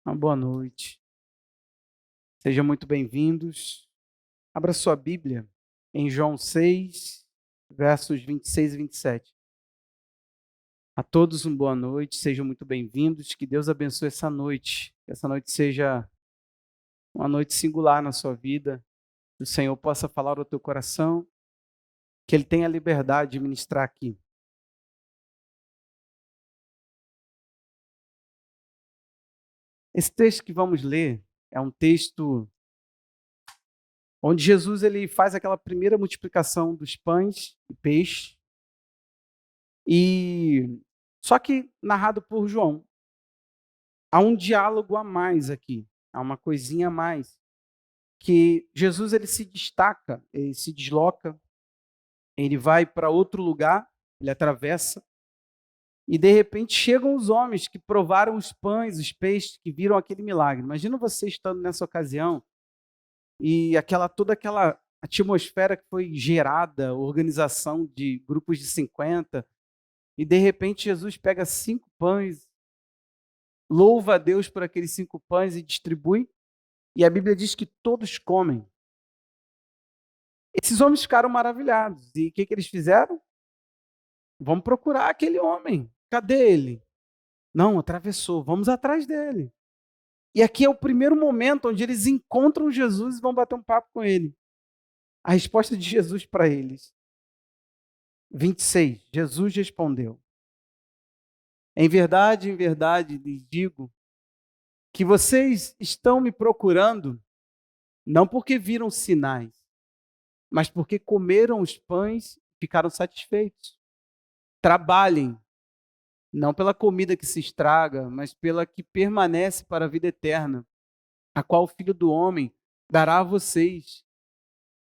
Uma boa noite. Sejam muito bem-vindos. Abra sua Bíblia em João 6, versos 26 e 27. A todos uma boa noite, sejam muito bem-vindos. Que Deus abençoe essa noite. Que essa noite seja uma noite singular na sua vida. Que o Senhor possa falar ao teu coração. Que Ele tenha liberdade de ministrar aqui. Esse texto que vamos ler é um texto onde Jesus ele faz aquela primeira multiplicação dos pães e peixes. E só que narrado por João. Há um diálogo a mais aqui, há uma coisinha a mais, que Jesus ele se destaca, ele se desloca, ele vai para outro lugar, ele atravessa, e de repente chegam os homens que provaram os pães, os peixes, que viram aquele milagre. Imagina você estando nessa ocasião e toda aquela atmosfera que foi gerada, organização de grupos de 50, e de repente Jesus pega 5 pães, louva a Deus por aqueles 5 pães e distribui, e a Bíblia diz que todos comem. Esses homens ficaram maravilhados. E o que eles fizeram? Vamos procurar aquele homem. Cadê ele? Não, atravessou. Vamos atrás dele. E aqui é o primeiro momento onde eles encontram Jesus e vão bater um papo com ele. A resposta de Jesus para eles. 26. Jesus respondeu: em verdade lhes digo que vocês estão me procurando não porque viram sinais, mas porque comeram os pães e ficaram satisfeitos. Trabalhem, não pela comida que se estraga, mas pela que permanece para a vida eterna, a qual o Filho do Homem dará a vocês,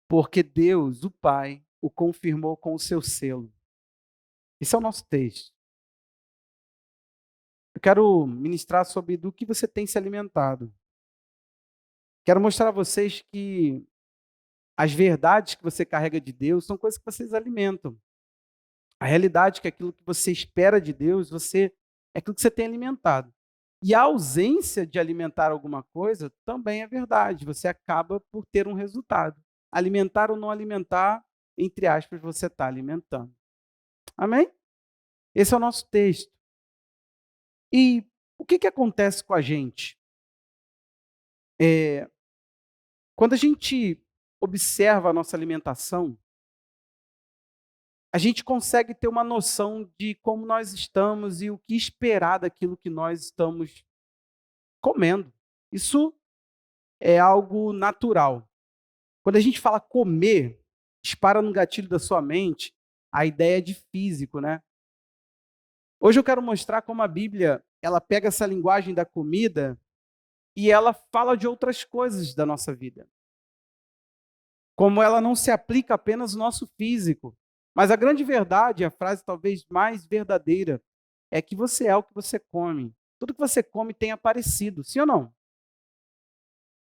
porque Deus, o Pai, o confirmou com o seu selo. Esse é o nosso texto. Eu quero ministrar sobre do que você tem se alimentado. Quero mostrar a vocês que as verdades que você carrega de Deus são coisas que vocês alimentam. A realidade é que aquilo que você espera de Deus, é aquilo que você tem alimentado. E a ausência de alimentar alguma coisa também é verdade. Você acaba por ter um resultado. Alimentar ou não alimentar, entre aspas, você está alimentando. Amém? Esse é o nosso texto. E o que acontece com a gente? Quando a gente observa a nossa alimentação, a gente consegue ter uma noção de como nós estamos e o que esperar daquilo que nós estamos comendo. Isso é algo natural. Quando a gente fala comer, dispara no gatilho da sua mente a ideia de físico, né? Hoje eu quero mostrar como a Bíblia, ela pega essa linguagem da comida e ela fala de outras coisas da nossa vida. Como ela não se aplica apenas no nosso físico. Mas a grande verdade, a frase talvez mais verdadeira, é que você é o que você come. Tudo que você come tem aparecido, sim ou não?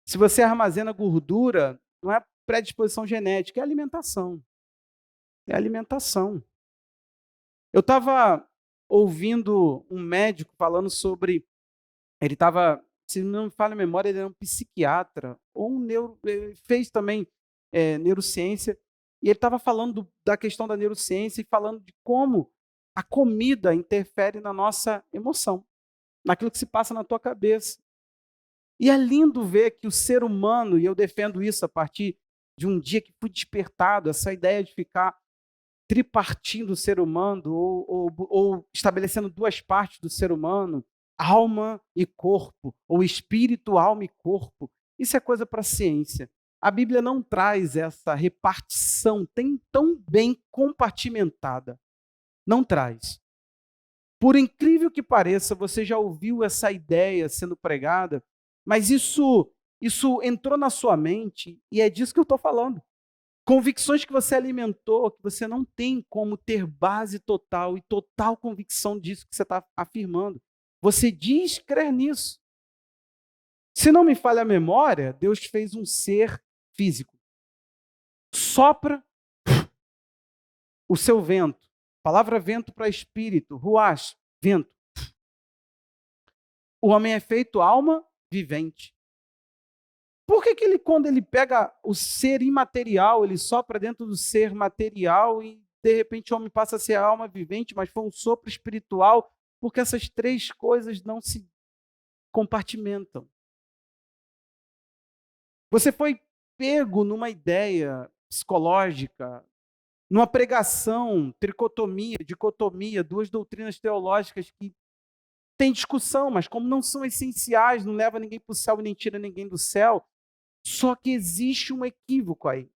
Se você armazena gordura, não é predisposição genética, é alimentação. É alimentação. Eu estava ouvindo um médico falando sobre. Ele estava, se não me falha a memória, ele era um psiquiatra, ou ele fez também neurociência, e ele estava falando da questão da neurociência e falando de como a comida interfere na nossa emoção, naquilo que se passa na tua cabeça. E é lindo ver que o ser humano, e eu defendo isso a partir de um dia que fui despertado, essa ideia de ficar tripartindo o ser humano, ou estabelecendo 2 partes do ser humano, alma e corpo, ou espírito, alma e corpo. Isso é coisa para a ciência. A Bíblia não traz essa repartição tão bem compartimentada. Não traz. Por incrível que pareça, você já ouviu essa ideia sendo pregada, mas isso entrou na sua mente e é disso que eu estou falando. Convicções que você alimentou, que você não tem como ter base total e total convicção disso que você está afirmando. Você diz crer nisso. Se não me falha a memória, Deus fez um ser físico. Sopra o seu vento. Palavra vento para espírito. Ruach, vento. O homem é feito alma vivente. Por que ele, quando ele pega o ser imaterial, ele sopra dentro do ser material e, de repente, o homem passa a ser a alma vivente, mas foi um sopro espiritual? Porque essas três coisas não se compartimentam. Você foi pego numa ideia psicológica, numa pregação, tricotomia, dicotomia, duas doutrinas teológicas que têm discussão, mas como não são essenciais, não leva ninguém para o céu e nem tira ninguém do céu. Só que existe um equívoco aí.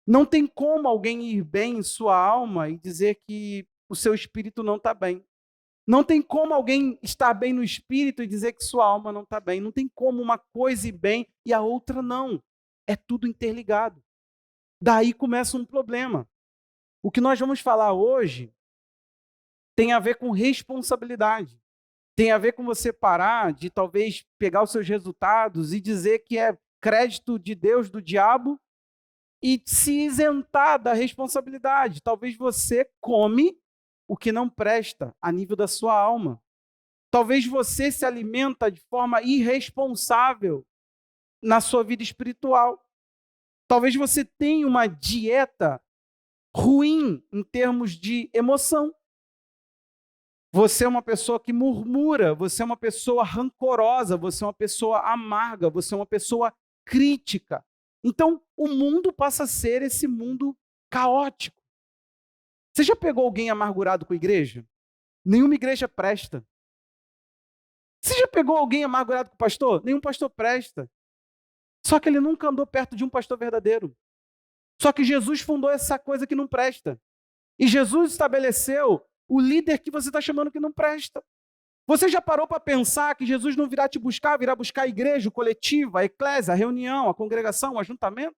Não tem como alguém ir bem em sua alma e dizer que o seu espírito não está bem. Não tem como alguém estar bem no espírito e dizer que sua alma não está bem. Não tem como uma coisa ir bem e a outra não. É tudo interligado. Daí começa um problema. O que nós vamos falar hoje tem a ver com responsabilidade. Tem a ver com você parar de talvez pegar os seus resultados e dizer que é crédito de Deus, do diabo, e se isentar da responsabilidade. Talvez você come o que não presta a nível da sua alma. Talvez você se alimenta de forma irresponsável na sua vida espiritual. Talvez você tenha uma dieta ruim em termos de emoção. Você é uma pessoa que murmura, você é uma pessoa rancorosa, você é uma pessoa amarga, você é uma pessoa crítica. Então, o mundo passa a ser esse mundo caótico. Você já pegou alguém amargurado com a igreja? Nenhuma igreja presta. Você já pegou alguém amargurado com o pastor? Nenhum pastor presta. Só que ele nunca andou perto de um pastor verdadeiro. Só que Jesus fundou essa coisa que não presta. E Jesus estabeleceu o líder que você está chamando que não presta. Você já parou para pensar que Jesus não virá te buscar, virá buscar a igreja, o coletivo, a eclésia, a reunião, a congregação, o ajuntamento?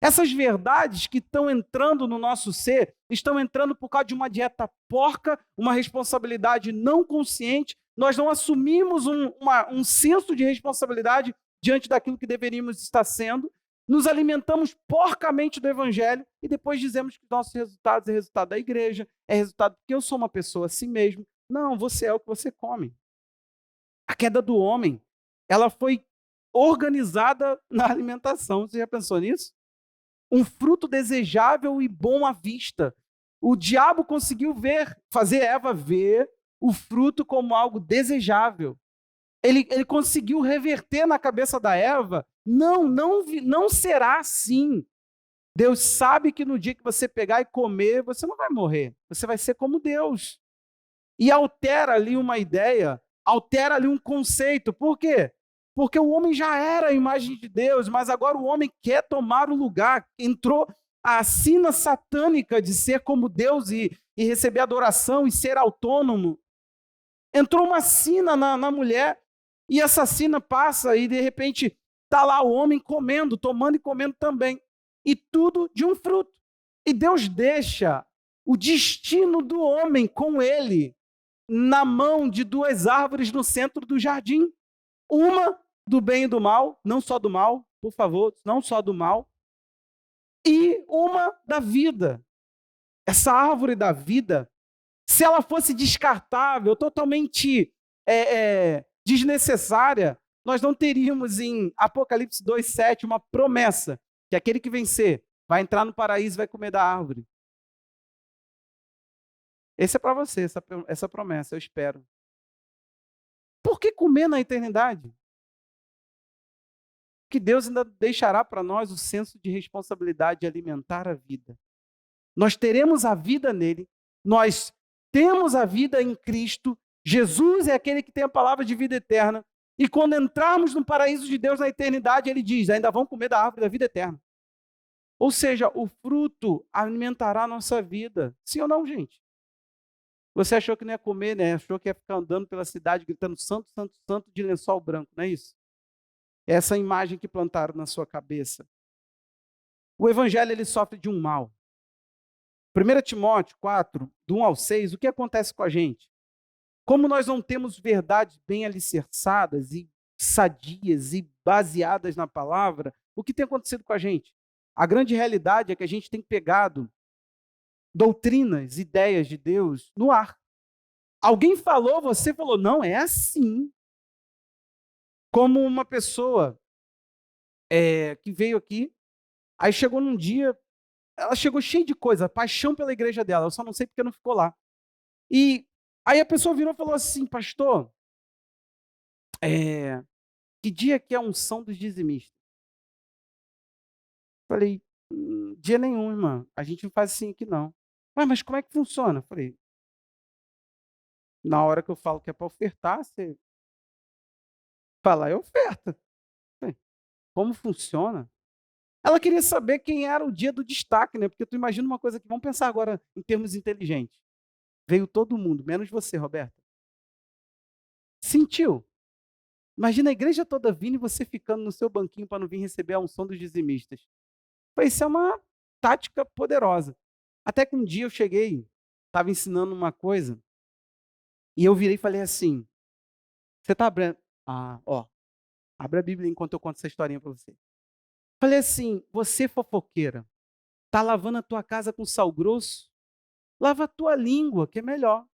Essas verdades que estão entrando no nosso ser, estão entrando por causa de uma dieta porca, uma responsabilidade não consciente. Nós não assumimos um senso de responsabilidade diante daquilo que deveríamos estar sendo. Nos alimentamos porcamente do evangelho e depois dizemos que nossos resultados é resultado da igreja, é resultado porque eu sou uma pessoa assim mesmo. Não, você é o que você come. A queda do homem, ela foi organizada na alimentação. Você já pensou nisso? Um fruto desejável e bom à vista. O diabo conseguiu fazer Eva ver o fruto como algo desejável. Ele conseguiu reverter na cabeça da Eva, não será assim. Deus sabe que no dia que você pegar e comer, você não vai morrer, você vai ser como Deus. E altera ali uma ideia, altera ali um conceito. Por quê? Porque o homem já era a imagem de Deus, mas agora o homem quer tomar o lugar. Entrou a sina satânica de ser como Deus e receber adoração e ser autônomo. Entrou uma sina na mulher e essa sina passa e de repente está lá o homem comendo, tomando e comendo também. E tudo de um fruto. E Deus deixa o destino do homem com ele na mão de duas árvores no centro do jardim. Uma do bem e do mal, não só do mal, por favor, não só do mal, e uma da vida. Essa árvore da vida, se ela fosse descartável, totalmente desnecessária, nós não teríamos em Apocalipse 2:7 uma promessa, que aquele que vencer vai entrar no paraíso e vai comer da árvore. Esse é para você, essa promessa, eu espero. Por que comer na eternidade? Que Deus ainda deixará para nós o senso de responsabilidade de alimentar a vida. Nós teremos a vida nele, nós temos a vida em Cristo, Jesus é aquele que tem a palavra de vida eterna, e quando entrarmos no paraíso de Deus na eternidade, ele diz, ainda vão comer da árvore da vida eterna. Ou seja, o fruto alimentará a nossa vida. Sim ou não, gente? Você achou que não ia comer, né? Achou que ia ficar andando pela cidade gritando santo, santo, santo de lençol branco, não é isso? Essa imagem que plantaram na sua cabeça. O evangelho ele sofre de um mal. 1 Timóteo 4, do 1 ao 6, o que acontece com a gente? Como nós não temos verdades bem alicerçadas e sadias e baseadas na palavra, o que tem acontecido com a gente? A grande realidade é que a gente tem pegado doutrinas, ideias de Deus no ar. Alguém falou, você falou, não, é assim. Como uma pessoa que veio aqui, aí chegou num dia, ela chegou cheia de coisa, paixão pela igreja dela, eu só não sei porque não ficou lá. E aí a pessoa virou e falou assim: pastor, eh, que dia que é a unção dos dizimistas? Falei: dia nenhum, irmã, a gente não faz assim aqui não. Ué, mas como é que funciona? Falei: na hora que eu falo que é para ofertar, você fala, é oferta. Falei, como funciona? Ela queria saber quem era o dia do destaque, né? Porque tu imagina uma coisa que, vamos pensar agora em termos inteligentes. Veio todo mundo, menos você, Roberta. Sentiu? Imagina a igreja toda vindo e você ficando no seu banquinho para não vir receber a unção dos dizimistas. Falei, isso é uma tática poderosa. Até que um dia eu cheguei, estava ensinando uma coisa, e eu virei e falei assim: você está abrindo. Ah, ó, abre a Bíblia enquanto eu conto essa historinha para você. Falei assim: você fofoqueira, tá lavando a tua casa com sal grosso? Lava a tua língua, que é melhor.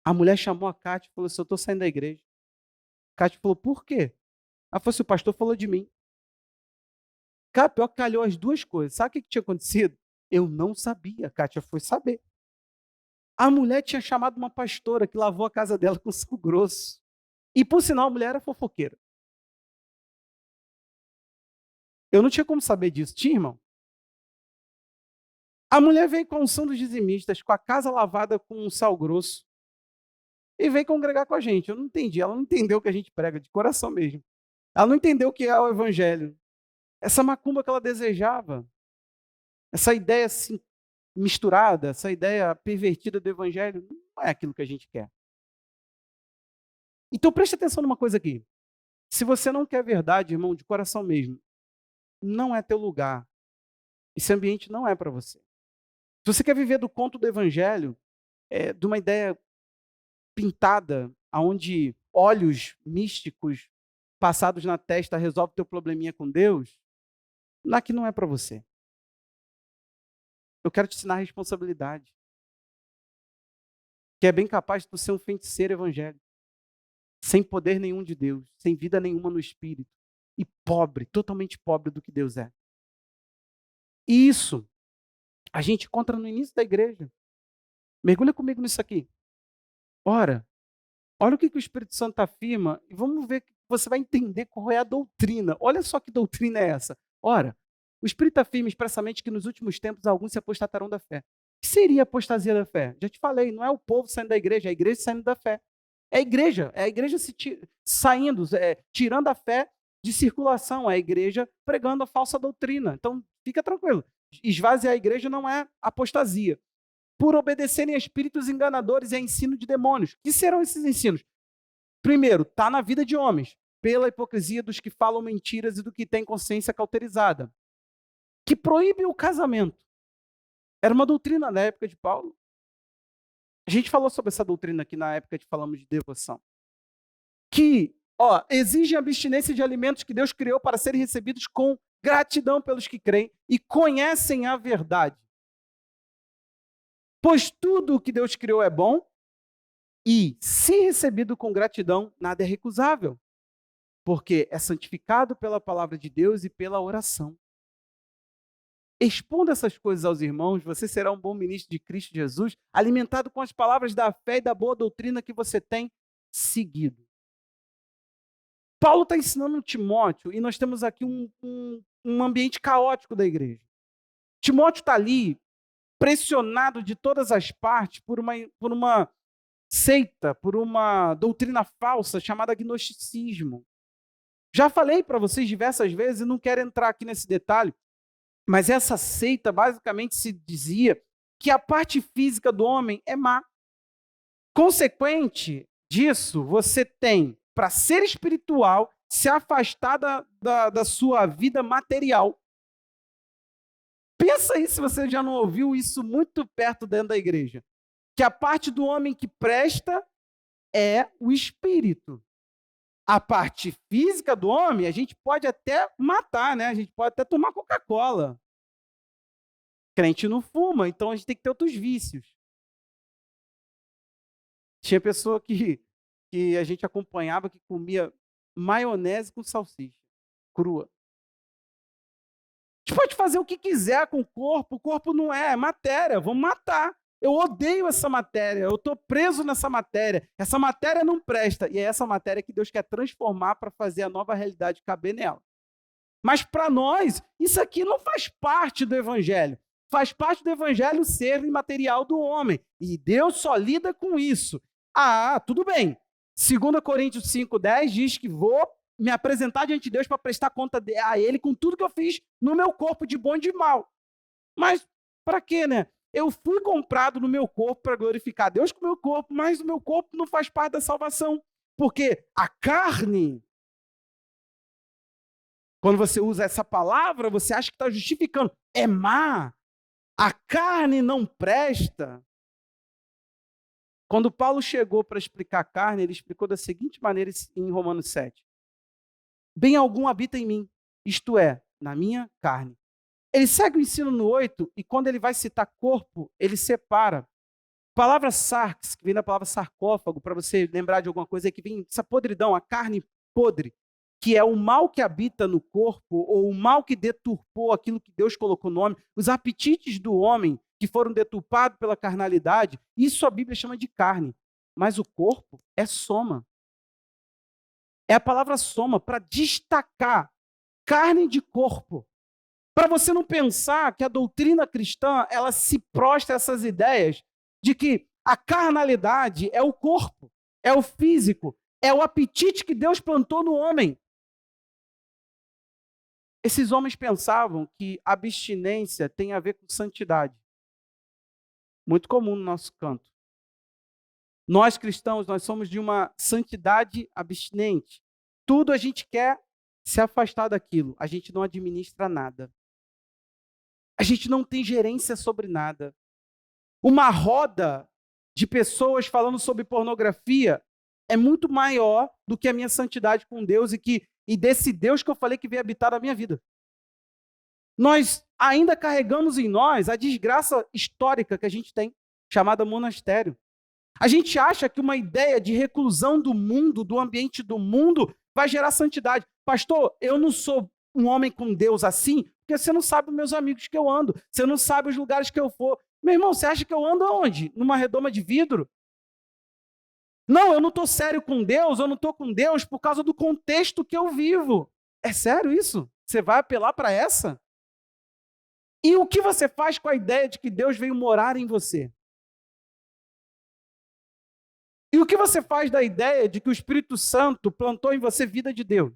A mulher chamou a Cátia e falou assim: eu estou saindo da igreja. A Cátia falou: por quê? Ela falou assim: o pastor falou de mim. Cara, pior que calhou as duas coisas. Sabe o que tinha acontecido? Eu não sabia. A Kátia foi saber. A mulher tinha chamado uma pastora que lavou a casa dela com suco grosso. E, por sinal, a mulher era fofoqueira. Eu não tinha como saber disso. Tinha, irmão? A mulher veio com a unção dos dizimistas, com a casa lavada com um sal grosso, e veio congregar com a gente. Eu não entendi. Ela não entendeu o que a gente prega, de coração mesmo. Ela não entendeu o que é o evangelho. Essa macumba que ela desejava, essa ideia assim, misturada, essa ideia pervertida do evangelho, não é aquilo que a gente quer. Então preste atenção numa coisa aqui. Se você não quer verdade, irmão, de coração mesmo, não é teu lugar. Esse ambiente não é para você. Se você quer viver do conto do evangelho, de uma ideia pintada, onde olhos místicos passados na testa resolvem teu probleminha com Deus, aqui não é para você. Eu quero te ensinar a responsabilidade, que é bem capaz de tu ser um feiticeiro evangélico, sem poder nenhum de Deus, sem vida nenhuma no Espírito, e pobre, totalmente pobre do que Deus é. E isso a gente encontra no início da igreja. Mergulha comigo nisso aqui. Ora, olha o que o Espírito Santo afirma, e vamos ver que você vai entender qual é a doutrina. Olha só que doutrina é essa. Ora, o Espírito afirma expressamente que nos últimos tempos alguns se apostatarão da fé. O que seria a apostasia da fé? Já te falei, não é o povo saindo da igreja, é a igreja saindo da fé. É a igreja saindo, tirando a fé de circulação, é a igreja pregando a falsa doutrina. Então, fica tranquilo. Esvaziar a igreja não é apostasia. Por obedecerem a espíritos enganadores e a ensino de demônios. Que serão esses ensinos? Primeiro, está na vida de homens, pela hipocrisia dos que falam mentiras e do que tem consciência cauterizada, que proíbe o casamento. Era uma doutrina na época de Paulo. A gente falou sobre essa doutrina aqui na época que falamos de devoção. Que, exige a abstinência de alimentos que Deus criou para serem recebidos com gratidão pelos que creem e conhecem a verdade. Pois tudo o que Deus criou é bom e, se recebido com gratidão, nada é recusável, porque é santificado pela palavra de Deus e pela oração. Expondo essas coisas aos irmãos, você será um bom ministro de Cristo Jesus, alimentado com as palavras da fé e da boa doutrina que você tem seguido. Paulo está ensinando Timóteo, e nós temos aqui um ambiente caótico da igreja. Timóteo está ali, pressionado de todas as partes por uma seita, por uma doutrina falsa chamada gnosticismo. Já falei para vocês diversas vezes, e não quero entrar aqui nesse detalhe, mas essa seita basicamente se dizia que a parte física do homem é má. Consequente disso, você tem, para ser espiritual, se afastar da sua vida material. Pensa aí se você já não ouviu isso muito perto dentro da igreja. Que a parte do homem que presta é o espírito. A parte física do homem, a gente pode até matar, né? A gente pode até tomar Coca-Cola. Crente não fuma, então a gente tem que ter outros vícios. Tinha pessoa que que a gente acompanhava que comia maionese com salsicha crua. A gente pode fazer o que quiser com o corpo não é matéria, vamos matar. Eu odeio essa matéria, eu estou preso nessa matéria, essa matéria não presta, e é essa matéria que Deus quer transformar para fazer a nova realidade caber nela. Mas para nós, isso aqui não faz parte do Evangelho. Faz parte do Evangelho ser imaterial do homem. E Deus só lida com isso. Ah, tudo bem. 2 Coríntios 5,10 diz que vou me apresentar diante de Deus para prestar conta a Ele com tudo que eu fiz no meu corpo de bom e de mal. Mas para quê, né? Eu fui comprado no meu corpo para glorificar Deus com o meu corpo, mas o meu corpo não faz parte da salvação. Porque a carne, quando você usa essa palavra, você acha que está justificando. É má. A carne não presta. Quando Paulo chegou para explicar a carne, ele explicou da seguinte maneira em Romanos 7. Bem algum habita em mim, isto é, na minha carne. Ele segue o ensino no 8 e quando ele vai citar corpo, ele separa. A palavra sarx, que vem da palavra sarcófago, para você lembrar de alguma coisa, é que vem essa podridão, a carne podre, que é o mal que habita no corpo, ou o mal que deturpou aquilo que Deus colocou no homem, os apetites do homem que foram deturpados pela carnalidade, isso a Bíblia chama de carne. Mas o corpo é soma. É a palavra soma para destacar carne de corpo. Para você não pensar que a doutrina cristã ela se prostra a essas ideias de que a carnalidade é o corpo, é o físico, é o apetite que Deus plantou no homem. Esses homens pensavam que abstinência tem a ver com santidade. Muito comum no nosso canto. Nós cristãos, nós somos de uma santidade abstinente. Tudo a gente quer se afastar daquilo. A gente não administra nada. A gente não tem gerência sobre nada. Uma roda de pessoas falando sobre pornografia é muito maior do que a minha santidade com Deus e desse Deus que eu falei que veio habitar na minha vida. Nós ainda carregamos em nós a desgraça histórica que a gente tem, chamada monastério. A gente acha que uma ideia de reclusão do mundo, do ambiente do mundo, vai gerar santidade. Pastor, eu não sou um homem com Deus assim, porque você não sabe os meus amigos que eu ando, você não sabe os lugares que eu for. Meu irmão, você acha que eu ando aonde? Numa redoma de vidro? Não, eu não estou sério com Deus, eu não estou com Deus por causa do contexto que eu vivo. É sério isso? Você vai apelar para essa? E o que você faz com a ideia de que Deus veio morar em você? E o que você faz da ideia de que o Espírito Santo plantou em você vida de Deus?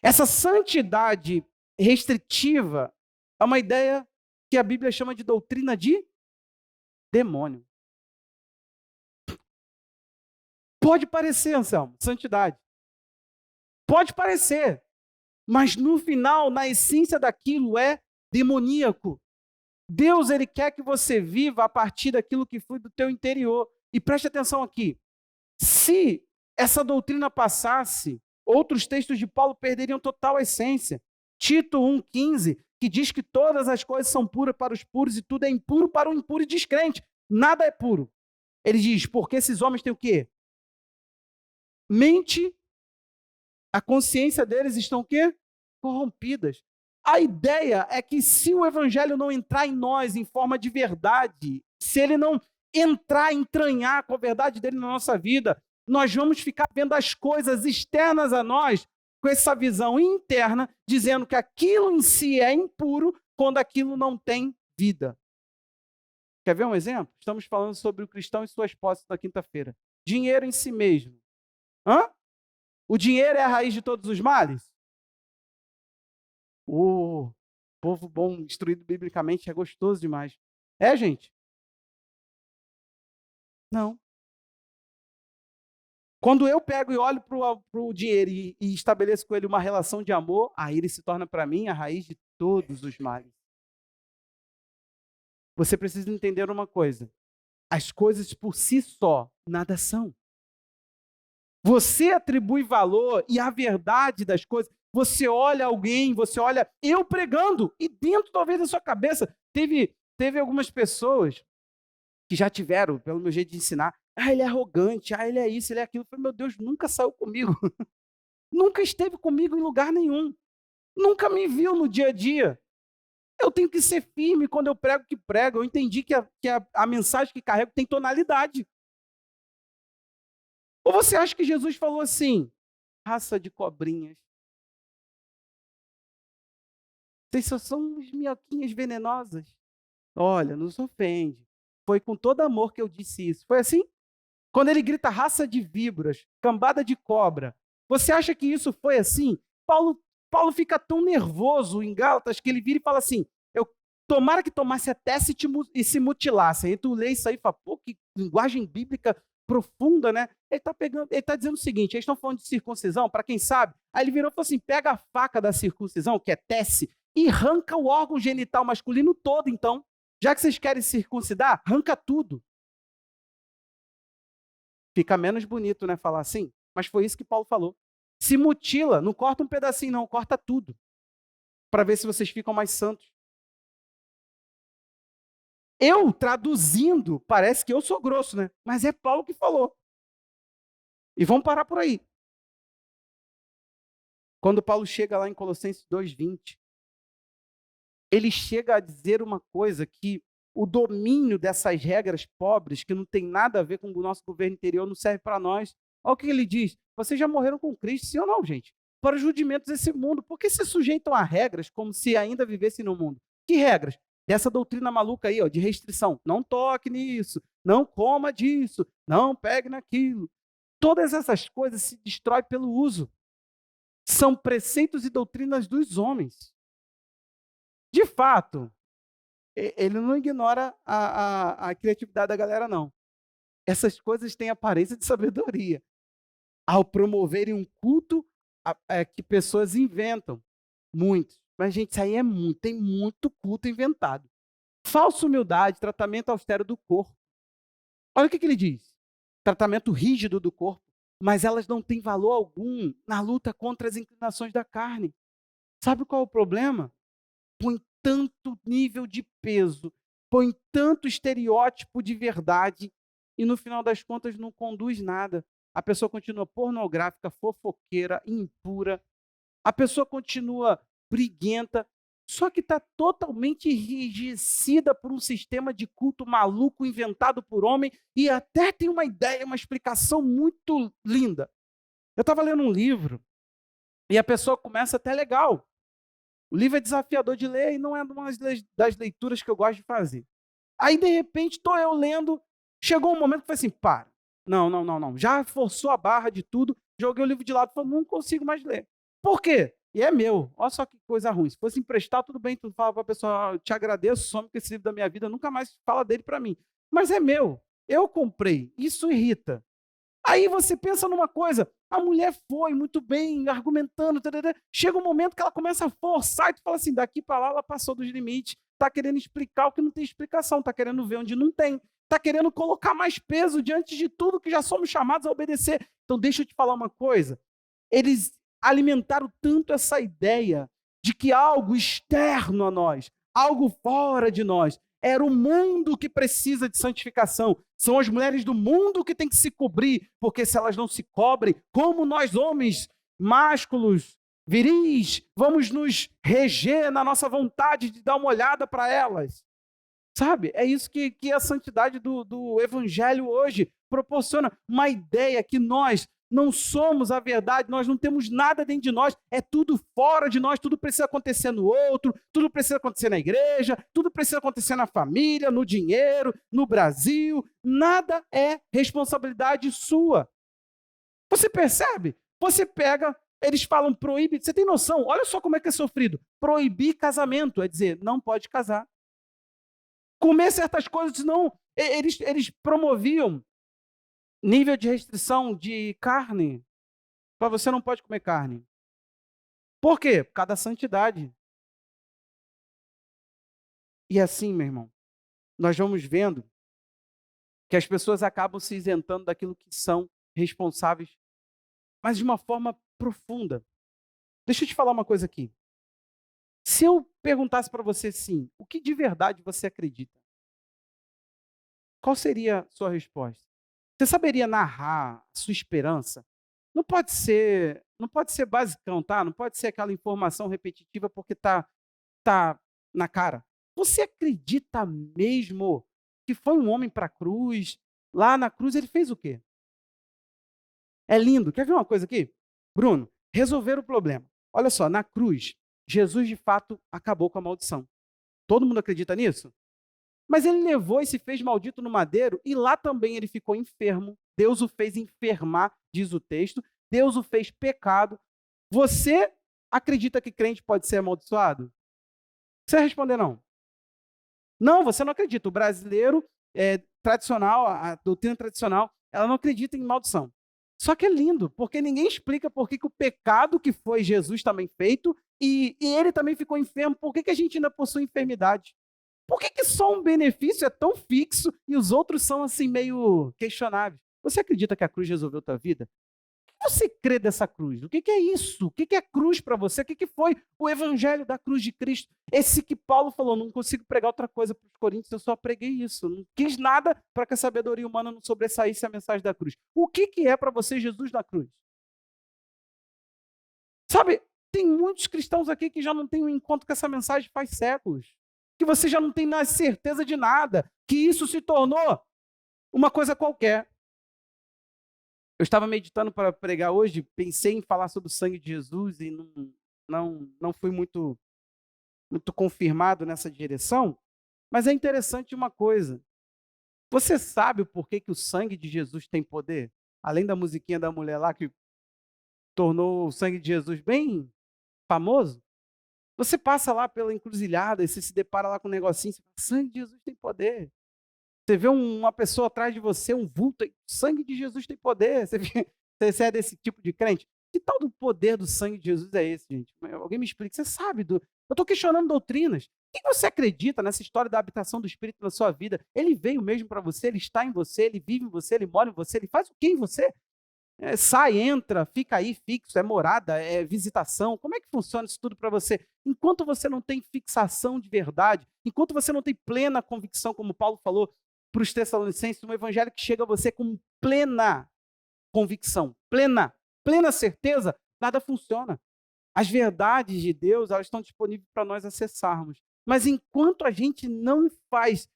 Essa santidade restritiva é uma ideia que a Bíblia chama de doutrina de demônio. Pode parecer, Anselmo, santidade. Pode parecer, mas no final, na essência daquilo é demoníaco. Deus, ele quer que você viva a partir daquilo que flui do teu interior. E preste atenção aqui. Se essa doutrina passasse, outros textos de Paulo perderiam total essência. Tito 1,15, que diz que todas as coisas são puras para os puros e tudo é impuro para o impuro e descrente. Nada é puro. Ele diz, porque esses homens têm o quê? Mente, a consciência deles estão o quê? Corrompidas. A ideia é que se o evangelho não entrar em nós em forma de verdade, se ele não entranhar com a verdade dele na nossa vida, nós vamos ficar vendo as coisas externas a nós com essa visão interna, dizendo que aquilo em si é impuro quando aquilo não tem vida. Quer ver um exemplo? Estamos falando sobre o cristão e suas posses na quinta-feira. Dinheiro em si mesmo. O dinheiro é a raiz de todos os males? O povo bom, instruído biblicamente, é gostoso demais. É, gente? Não. Quando eu pego e olho para o dinheiro e estabeleço com ele uma relação de amor, aí ele se torna para mim a raiz de todos os males. Você precisa entender uma coisa. As coisas por si só nada são. Você atribui valor e a verdade das coisas. Você olha alguém, você olha eu pregando, e dentro talvez da sua cabeça, teve algumas pessoas que já tiveram, pelo meu jeito de ensinar, Ah, ele é arrogante, ah, ele é isso, ele é aquilo. Eu falei, meu Deus, nunca saiu comigo, nunca esteve comigo em lugar nenhum, nunca me viu no dia a dia. Eu tenho que ser firme quando eu prego o que prego. Eu entendi que a mensagem que carrego tem tonalidade. Ou você acha que Jesus falou assim, raça de cobrinhas, vocês só são umas minhoquinhas venenosas? Olha, não se ofende. Foi com todo amor que eu disse isso. Foi assim? Quando ele grita raça de víboras, cambada de cobra, você acha que isso foi assim? Paulo fica tão nervoso em Gálatas que ele vira e fala assim: eu tomara que tomasse até e se mutilasse. Aí tu lê isso aí e fala, pô, que linguagem bíblica profunda, né? Ele está dizendo o seguinte: eles estão falando de circuncisão, para quem sabe. Aí ele virou e falou assim: pega a faca da circuncisão, que é tece, e arranca o órgão genital masculino todo, então. Já que vocês querem circuncidar, arranca tudo. Fica menos bonito, né, falar assim? Mas foi isso que Paulo falou. Se mutila, não corta um pedacinho, não, corta tudo. Para ver se vocês ficam mais santos. Eu, traduzindo, parece que eu sou grosso, né? Mas é Paulo que falou. E vamos parar por aí. Quando Paulo chega lá em Colossenses 2:20, ele chega a dizer uma coisa que o domínio dessas regras pobres, que não tem nada a ver com o nosso governo interior, não serve para nós. Olha o que ele diz. Vocês já morreram com Cristo, sim ou não, gente? Para os rudimentos desse mundo. Por que se sujeitam a regras como se ainda vivessem no mundo? Que regras? Dessa doutrina maluca aí, ó, de restrição. Não toque nisso, não coma disso, não pegue naquilo. Todas essas coisas se destroem pelo uso. São preceitos e doutrinas dos homens. De fato, ele não ignora a criatividade da galera, não. Essas coisas têm aparência de sabedoria. Ao promoverem um culto que pessoas inventam, muitos. Mas, gente, isso aí é muito, tem muito culto inventado. Falsa humildade, tratamento austero do corpo. Olha o que ele diz. Tratamento rígido do corpo, mas elas não têm valor algum na luta contra as inclinações da carne. Sabe qual é o problema? Põe tanto nível de peso, põe tanto estereótipo de verdade e no final das contas não conduz nada. A pessoa continua pornográfica, fofoqueira, impura. A pessoa continua briguenta, só que está totalmente enrijecida por um sistema de culto maluco inventado por homem e até tem uma ideia, uma explicação muito linda. Eu estava lendo um livro e a pessoa começa até legal. O livro é desafiador de ler e não é uma das leituras que eu gosto de fazer. Aí, de repente, estou eu lendo, chegou um momento que eu falei assim, para, não. Já forçou a barra de tudo, joguei o livro de lado e falei, não consigo mais ler. Por quê? E é meu, olha só que coisa ruim. Se fosse emprestar, tudo bem, tu fala para a pessoa, te agradeço, some com esse livro da minha vida, nunca mais fala dele para mim. Mas é meu, eu comprei, isso irrita. Aí você pensa numa coisa, a mulher foi muito bem, argumentando, tarará. Chega um momento que ela começa a forçar e tu fala assim, daqui para lá ela passou dos limites, está querendo explicar o que não tem explicação, está querendo ver onde não tem, está querendo colocar mais peso diante de tudo que já somos chamados a obedecer. Então deixa eu te falar uma coisa, eles alimentaram tanto essa ideia de que algo externo a nós, algo fora de nós, era o mundo que precisa de santificação. São as mulheres do mundo que têm que se cobrir, porque se elas não se cobrem, como nós homens másculos, viris, vamos nos reger na nossa vontade de dar uma olhada para elas. Sabe? É isso que a santidade do evangelho hoje proporciona. Uma ideia que nós não somos a verdade, nós não temos nada dentro de nós, é tudo fora de nós, tudo precisa acontecer no outro, tudo precisa acontecer na igreja, tudo precisa acontecer na família, no dinheiro, no Brasil, nada é responsabilidade sua. Você percebe? Você pega, eles falam proíbe, você tem noção, olha só como é que é sofrido. Proibir casamento, é dizer, não pode casar. Comer certas coisas, não, eles promoviam nível de restrição de carne. Para você não pode comer carne. Por quê? Por causa da santidade. E assim, meu irmão, nós vamos vendo que as pessoas acabam se isentando daquilo que são responsáveis, mas de uma forma profunda. Deixa eu te falar uma coisa aqui. Se eu perguntasse para você assim, o que de verdade você acredita? Qual seria a sua resposta? Você saberia narrar a sua esperança? Não pode ser basicão, tá? Não pode ser aquela informação repetitiva porque tá na cara. Você acredita mesmo que foi um homem para a cruz? Lá na cruz ele fez o quê? É lindo. Quer ver uma coisa aqui? Bruno, resolver o problema. Olha só, na cruz, Jesus de fato acabou com a maldição. Todo mundo acredita nisso? Mas ele levou e se fez maldito no madeiro, e lá também ele ficou enfermo. Deus o fez enfermar, diz o texto. Deus o fez pecado. Você acredita que crente pode ser amaldiçoado? Você vai responder não. Não, você não acredita. O brasileiro tradicional, a doutrina tradicional, ela não acredita em maldição. Só que é lindo, porque ninguém explica por que o pecado que foi Jesus também feito, e ele também ficou enfermo, por que a gente ainda possui enfermidade? Por que só um benefício é tão fixo e os outros são assim meio questionáveis? Você acredita que a cruz resolveu a tua vida? O que você crê dessa cruz? O que é isso? O que é cruz para você? O que foi o evangelho da cruz de Cristo? Esse que Paulo falou, não consigo pregar outra coisa para os coríntios, eu só preguei isso. Não quis nada para que a sabedoria humana não sobressaísse a mensagem da cruz. O que é para você Jesus na cruz? Sabe, tem muitos cristãos aqui que já não têm um encontro com essa mensagem faz séculos. Que você já não tem mais certeza de nada. Que isso se tornou uma coisa qualquer. Eu estava meditando para pregar hoje, pensei em falar sobre o sangue de Jesus e não fui muito confirmado nessa direção, mas é interessante uma coisa. Você sabe o porquê que o sangue de Jesus tem poder? Além da musiquinha da mulher lá que tornou o sangue de Jesus bem famoso, você passa lá pela encruzilhada e você se depara lá com um negocinho, você fala, sangue de Jesus tem poder. Você vê uma pessoa atrás de você, um vulto, o sangue de Jesus tem poder. Você é desse tipo de crente? Que tal do poder do sangue de Jesus é esse, gente? Alguém me explica. Você sabe do. Eu estou questionando doutrinas. O que você acredita nessa história da habitação do Espírito na sua vida? Ele veio mesmo para você, ele está em você, ele vive em você, ele mora em você, ele faz o que em você? Sai, entra, fica aí fixo, é morada, é visitação. Como é que funciona isso tudo para você? Enquanto você não tem fixação de verdade, enquanto você não tem plena convicção, como Paulo falou para os Tessalonicenses, um evangelho que chega a você com plena convicção, plena certeza, nada funciona. As verdades de Deus, elas estão disponíveis para nós acessarmos. Mas enquanto a gente não faz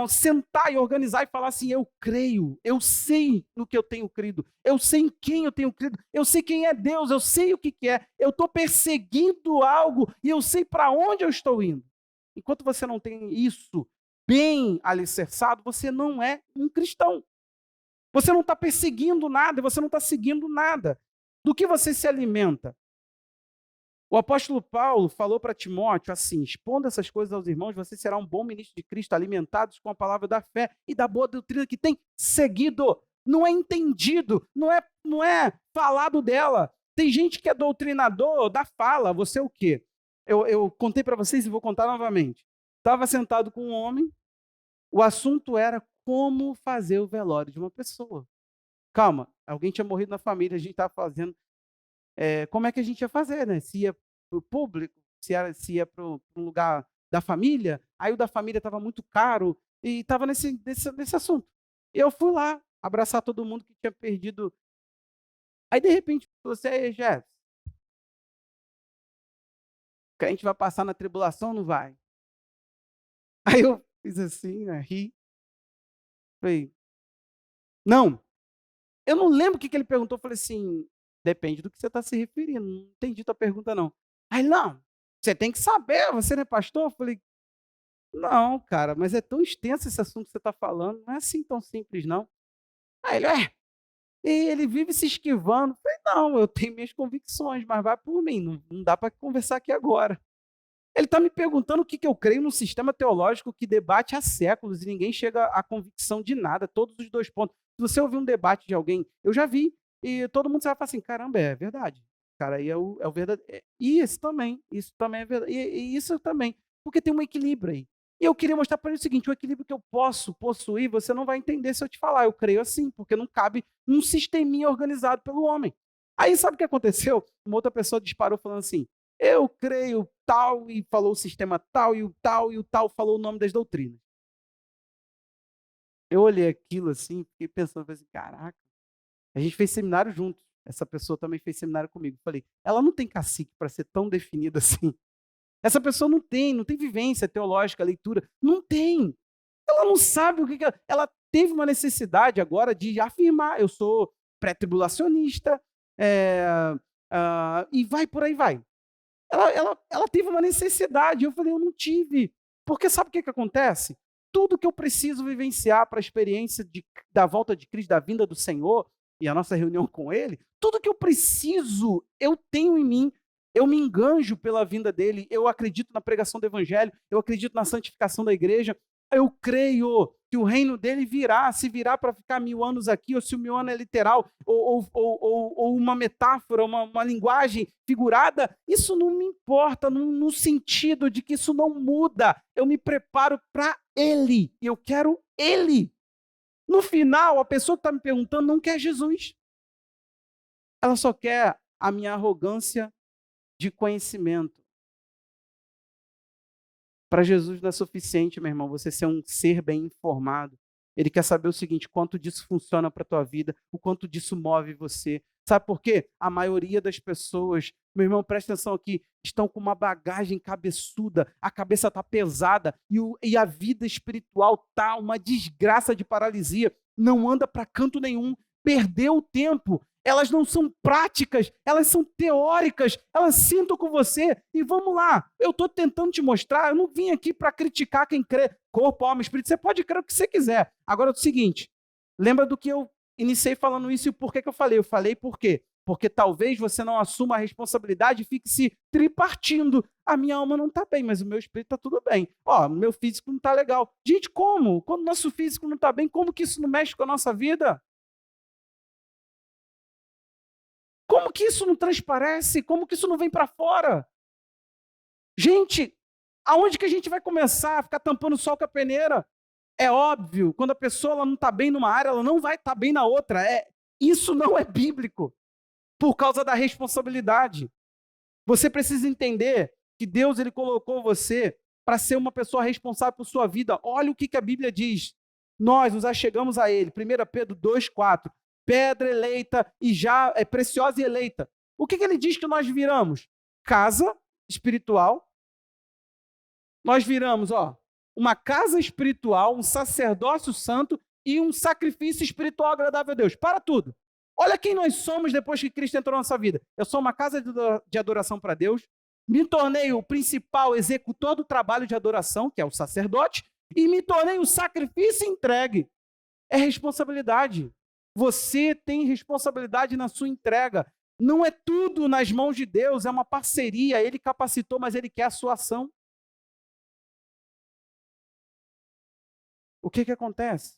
sentar e organizar e falar assim, eu creio, eu sei no que eu tenho crido, eu sei em quem eu tenho crido, eu sei quem é Deus, eu sei o que é, eu estou perseguindo algo e eu sei para onde eu estou indo. Enquanto você não tem isso bem alicerçado, você não é um cristão. Você não está perseguindo nada, você não está seguindo nada. Do que você se alimenta? O apóstolo Paulo falou para Timóteo assim, expondo essas coisas aos irmãos, você será um bom ministro de Cristo, alimentados com a palavra da fé e da boa doutrina que tem seguido, não é entendido, não é falado dela. Tem gente que é doutrinador da fala, você é o quê? Eu contei para vocês e vou contar novamente. Estava sentado com um homem, o assunto era como fazer o velório de uma pessoa. Calma, alguém tinha morrido na família, a gente estava fazendo como é que a gente ia fazer, né? Se ia para o público, se ia para um lugar da família, aí o da família estava muito caro e estava nesse assunto. Eu fui lá abraçar todo mundo que tinha perdido. Aí, de repente, você aí, Jefferson, que a gente vai passar na tribulação ou não vai? Aí eu fiz assim, né, ri. Falei, não, eu não lembro o que ele perguntou. Eu falei assim, depende do que você está se referindo. Não entendi tua pergunta, não. Aí, não, você tem que saber, você não é pastor? Eu falei, não, cara, mas é tão extenso esse assunto que você está falando, não é assim tão simples, não. Aí e ele vive se esquivando. Eu falei, não, eu tenho minhas convicções, mas vai por mim, não dá para conversar aqui agora. Ele está me perguntando o que eu creio num sistema teológico que debate há séculos e ninguém chega à convicção de nada, todos os dois pontos. Se você ouvir um debate de alguém, eu já vi, e todo mundo vai falar assim, caramba, é verdade. Cara, aí é o verdadeiro. E isso também é verdade. E isso também, porque tem um equilíbrio aí. E eu queria mostrar para ele o seguinte, o equilíbrio que eu posso possuir, você não vai entender se eu te falar, eu creio assim, porque não cabe num sisteminha organizado pelo homem. Aí sabe o que aconteceu? Uma outra pessoa disparou falando assim, eu creio tal, e falou o sistema tal, e o tal falou o nome das doutrinas. Eu olhei aquilo assim, fiquei pensando, falei assim, caraca, a gente fez seminário juntos. Essa pessoa também fez seminário comigo. Falei, ela não tem cacique para ser tão definida assim. Essa pessoa não tem vivência teológica, leitura, não tem. Ela não sabe o que, ela teve uma necessidade agora de afirmar, eu sou pré-tribulacionista, é, e vai por aí vai. Ela teve uma necessidade, eu falei, eu não tive. Porque sabe o que acontece? Tudo que eu preciso vivenciar para a experiência da volta de Cristo, da vinda do Senhor, e a nossa reunião com Ele, tudo que eu preciso, eu tenho em mim, eu me enganjo pela vinda dEle, eu acredito na pregação do Evangelho, eu acredito na santificação da igreja, eu creio que o reino dele virá, se virá para ficar 1000 anos aqui, ou se o 1000 anos é literal, ou uma metáfora, uma linguagem figurada, isso não me importa, no sentido de que isso não muda. Eu me preparo para ele, e eu quero ele. No final, a pessoa que está me perguntando não quer Jesus. Ela só quer a minha arrogância de conhecimento. Para Jesus não é suficiente, meu irmão, você ser um ser bem informado. Ele quer saber o seguinte: quanto disso funciona para a tua vida, o quanto disso move você. Sabe por quê? A maioria das pessoas, meu irmão, presta atenção aqui, estão com uma bagagem cabeçuda, a cabeça está pesada e a vida espiritual está uma desgraça de paralisia, não anda para canto nenhum, perdeu o tempo. Elas não são práticas, elas são teóricas, elas sentam com você e vamos lá. Eu estou tentando te mostrar, eu não vim aqui para criticar quem crê, corpo, alma, espírito, você pode crer o que você quiser. Agora é o seguinte, lembra do que eu iniciei falando isso e por que eu falei? Eu falei por quê? Porque talvez você não assuma a responsabilidade e fique se tripartindo. A minha alma não está bem, mas o meu espírito está tudo bem. Ó, meu físico não está legal. Gente, como? Quando o nosso físico não está bem, como que isso não mexe com a nossa vida? Como que isso não transparece? Como que isso não vem para fora? Gente, aonde que a gente vai começar a ficar tampando o sol com a peneira? É óbvio, quando a pessoa ela não está bem numa área, ela não vai estar bem na outra. Isso não é bíblico, por causa da responsabilidade. Você precisa entender que Deus ele colocou você para ser uma pessoa responsável por sua vida. Olha o que a Bíblia diz. Nós nos achegamos a Ele. 1 Pedro 2,4. Pedra eleita e já é preciosa e eleita. O que ele diz que nós viramos? Casa espiritual. Nós viramos, uma casa espiritual, um sacerdócio santo e um sacrifício espiritual agradável a Deus. Para tudo. Olha quem nós somos depois que Cristo entrou na nossa vida. Eu sou uma casa de adoração para Deus, me tornei o principal executor do trabalho de adoração, que é o sacerdote, e me tornei o sacrifício entregue. É responsabilidade. Você tem responsabilidade na sua entrega. Não é tudo nas mãos de Deus, é uma parceria. Ele capacitou, mas ele quer a sua ação. O que acontece?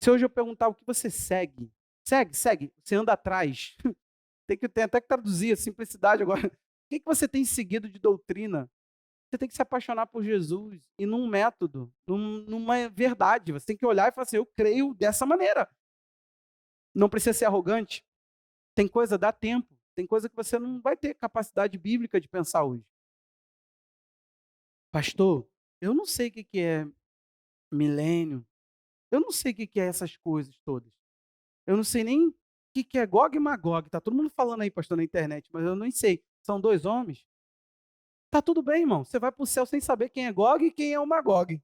Se hoje eu perguntar o que você segue, segue, você anda atrás. Tem até que traduzir a simplicidade agora. O que você tem seguido de doutrina? Você tem que se apaixonar por Jesus e num método, numa verdade. Você tem que olhar e falar assim: eu creio dessa maneira. Não precisa ser arrogante. Tem coisa, dá tempo. Tem coisa que você não vai ter capacidade bíblica de pensar hoje. Pastor, eu não sei o que é milênio. Eu não sei o que é essas coisas todas. Eu não sei nem o que é Gog e Magog. Tá todo mundo falando aí, pastor, na internet, mas eu nem sei. São dois homens? Tá tudo bem, irmão. Você vai para o céu sem saber quem é Gog e quem é o Magog.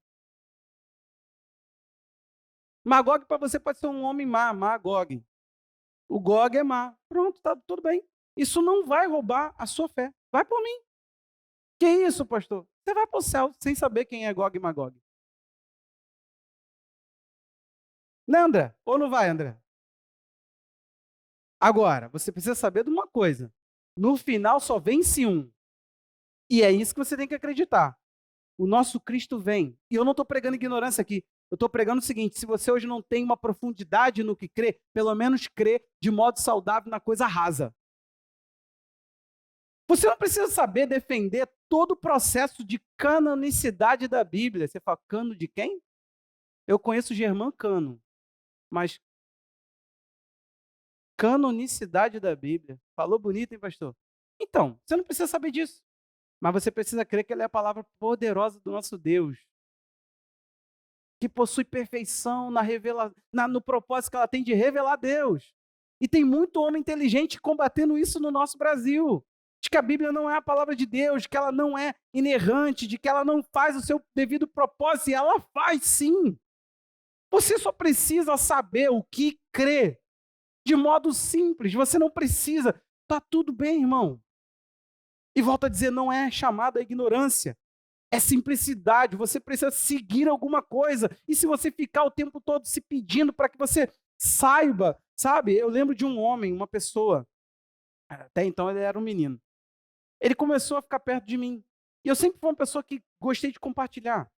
Magog para você pode ser um homem má, Magog. O Gog é má. Pronto, tá tudo bem. Isso não vai roubar a sua fé. Vai por mim. Que isso, pastor? Você vai para o céu sem saber quem é Gog e Magog. Né, André? Ou não vai, André? Agora, você precisa saber de uma coisa. No final só vence um. E é isso que você tem que acreditar. O nosso Cristo vem. E eu não estou pregando ignorância aqui. Eu estou pregando o seguinte: se você hoje não tem uma profundidade no que crê, pelo menos crê de modo saudável na coisa rasa. Você não precisa saber defender todo o processo de canonicidade da Bíblia. Você fala, cano de quem? Eu conheço Germán Cano, mas canonicidade da Bíblia. Falou bonito, hein, pastor? Então, você não precisa saber disso. Mas você precisa crer que ela é a palavra poderosa do nosso Deus. que possui perfeição no propósito que ela tem de revelar Deus. E tem muito homem inteligente combatendo isso no nosso Brasil. De que a Bíblia não é a palavra de Deus, de que ela não é inerrante, de que ela não faz o seu devido propósito, e ela faz sim. Você só precisa saber o que crê, de modo simples. Você não precisa. Tá tudo bem, irmão. E volto a dizer, não é chamada a ignorância. É simplicidade, você precisa seguir alguma coisa. E se você ficar o tempo todo se pedindo para que você saiba, sabe? Eu lembro de um homem, uma pessoa, até então ele era um menino. Ele começou a ficar perto de mim. E eu sempre fui uma pessoa que gostei de compartilhar.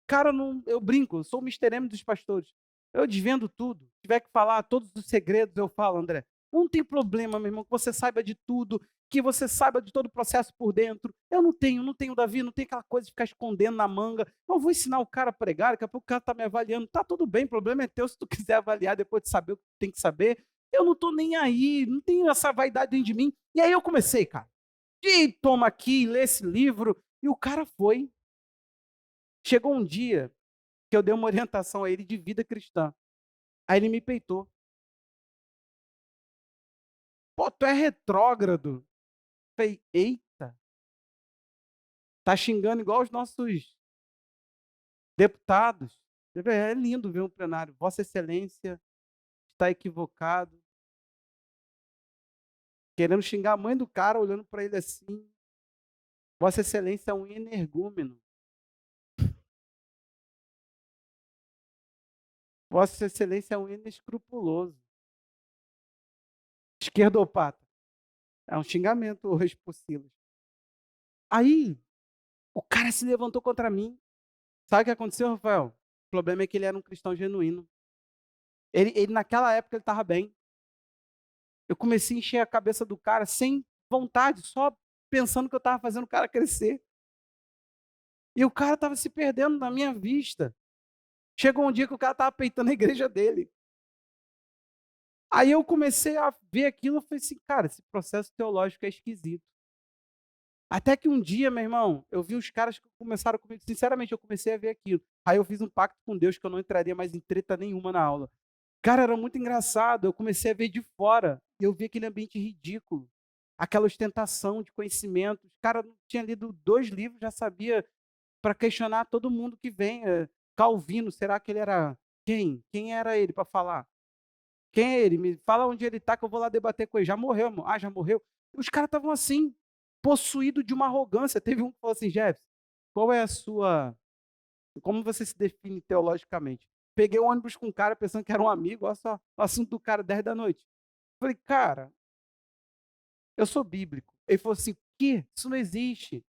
Cara, não, eu brinco, eu sou o Mister M dos pastores. Eu desvendo tudo. Se tiver que falar todos os segredos, eu falo, André. Não tem problema, meu irmão, que você saiba de tudo, que você saiba de todo o processo por dentro. Eu não tenho, Davi, não tem aquela coisa de ficar escondendo na manga. Eu vou ensinar o cara a pregar, daqui a pouco o cara está me avaliando. Tá tudo bem, o problema é teu se tu quiser avaliar depois de saber o que tem que saber. Eu não estou nem aí, não tenho essa vaidade dentro de mim. E aí eu comecei, cara. E toma aqui, lê esse livro. E o cara foi. Chegou um dia que eu dei uma orientação a ele de vida cristã. Aí ele me peitou. Pô, tu é retrógrado. Eu falei, eita, tá xingando igual os nossos deputados. É lindo ver um plenário. Vossa Excelência está equivocado. Querendo xingar a mãe do cara, olhando para ele assim. Vossa Excelência é um energúmeno. Vossa Excelência é um inescrupuloso. Esquerdopata. É um xingamento hoje por Silas. Aí, o cara se levantou contra mim. Sabe o que aconteceu, Rafael? O problema é que ele era um cristão genuíno. Ele naquela época, ele estava bem. Eu comecei a encher a cabeça do cara sem vontade, só pensando que eu estava fazendo o cara crescer. E o cara estava se perdendo na minha vista. Chegou um dia que o cara estava peitando a igreja dele. Aí eu comecei a ver aquilo e falei assim, cara, esse processo teológico é esquisito. Até que um dia, meu irmão, eu vi os caras que começaram comigo, sinceramente, eu comecei a ver aquilo. Aí eu fiz um pacto com Deus que eu não entraria mais em treta nenhuma na aula. Cara, era muito engraçado, eu comecei a ver de fora, e eu vi aquele ambiente ridículo, aquela ostentação de conhecimento. O cara não tinha lido 2 livros, já sabia para questionar todo mundo que vem. Calvino, será que ele era quem? Quem era ele para falar? Quem é ele? Me fala onde ele está que eu vou lá debater com ele. Já morreu, amor? Ah, já morreu? Os caras estavam assim, possuídos de uma arrogância. Teve um que falou assim, Jefferson, qual é a sua... Como você se define teologicamente? Peguei o ônibus com um cara pensando que era um amigo, olha só, o assunto do cara 10 da noite. Falei, cara, eu sou bíblico. Ele falou assim, o quê? Isso não existe.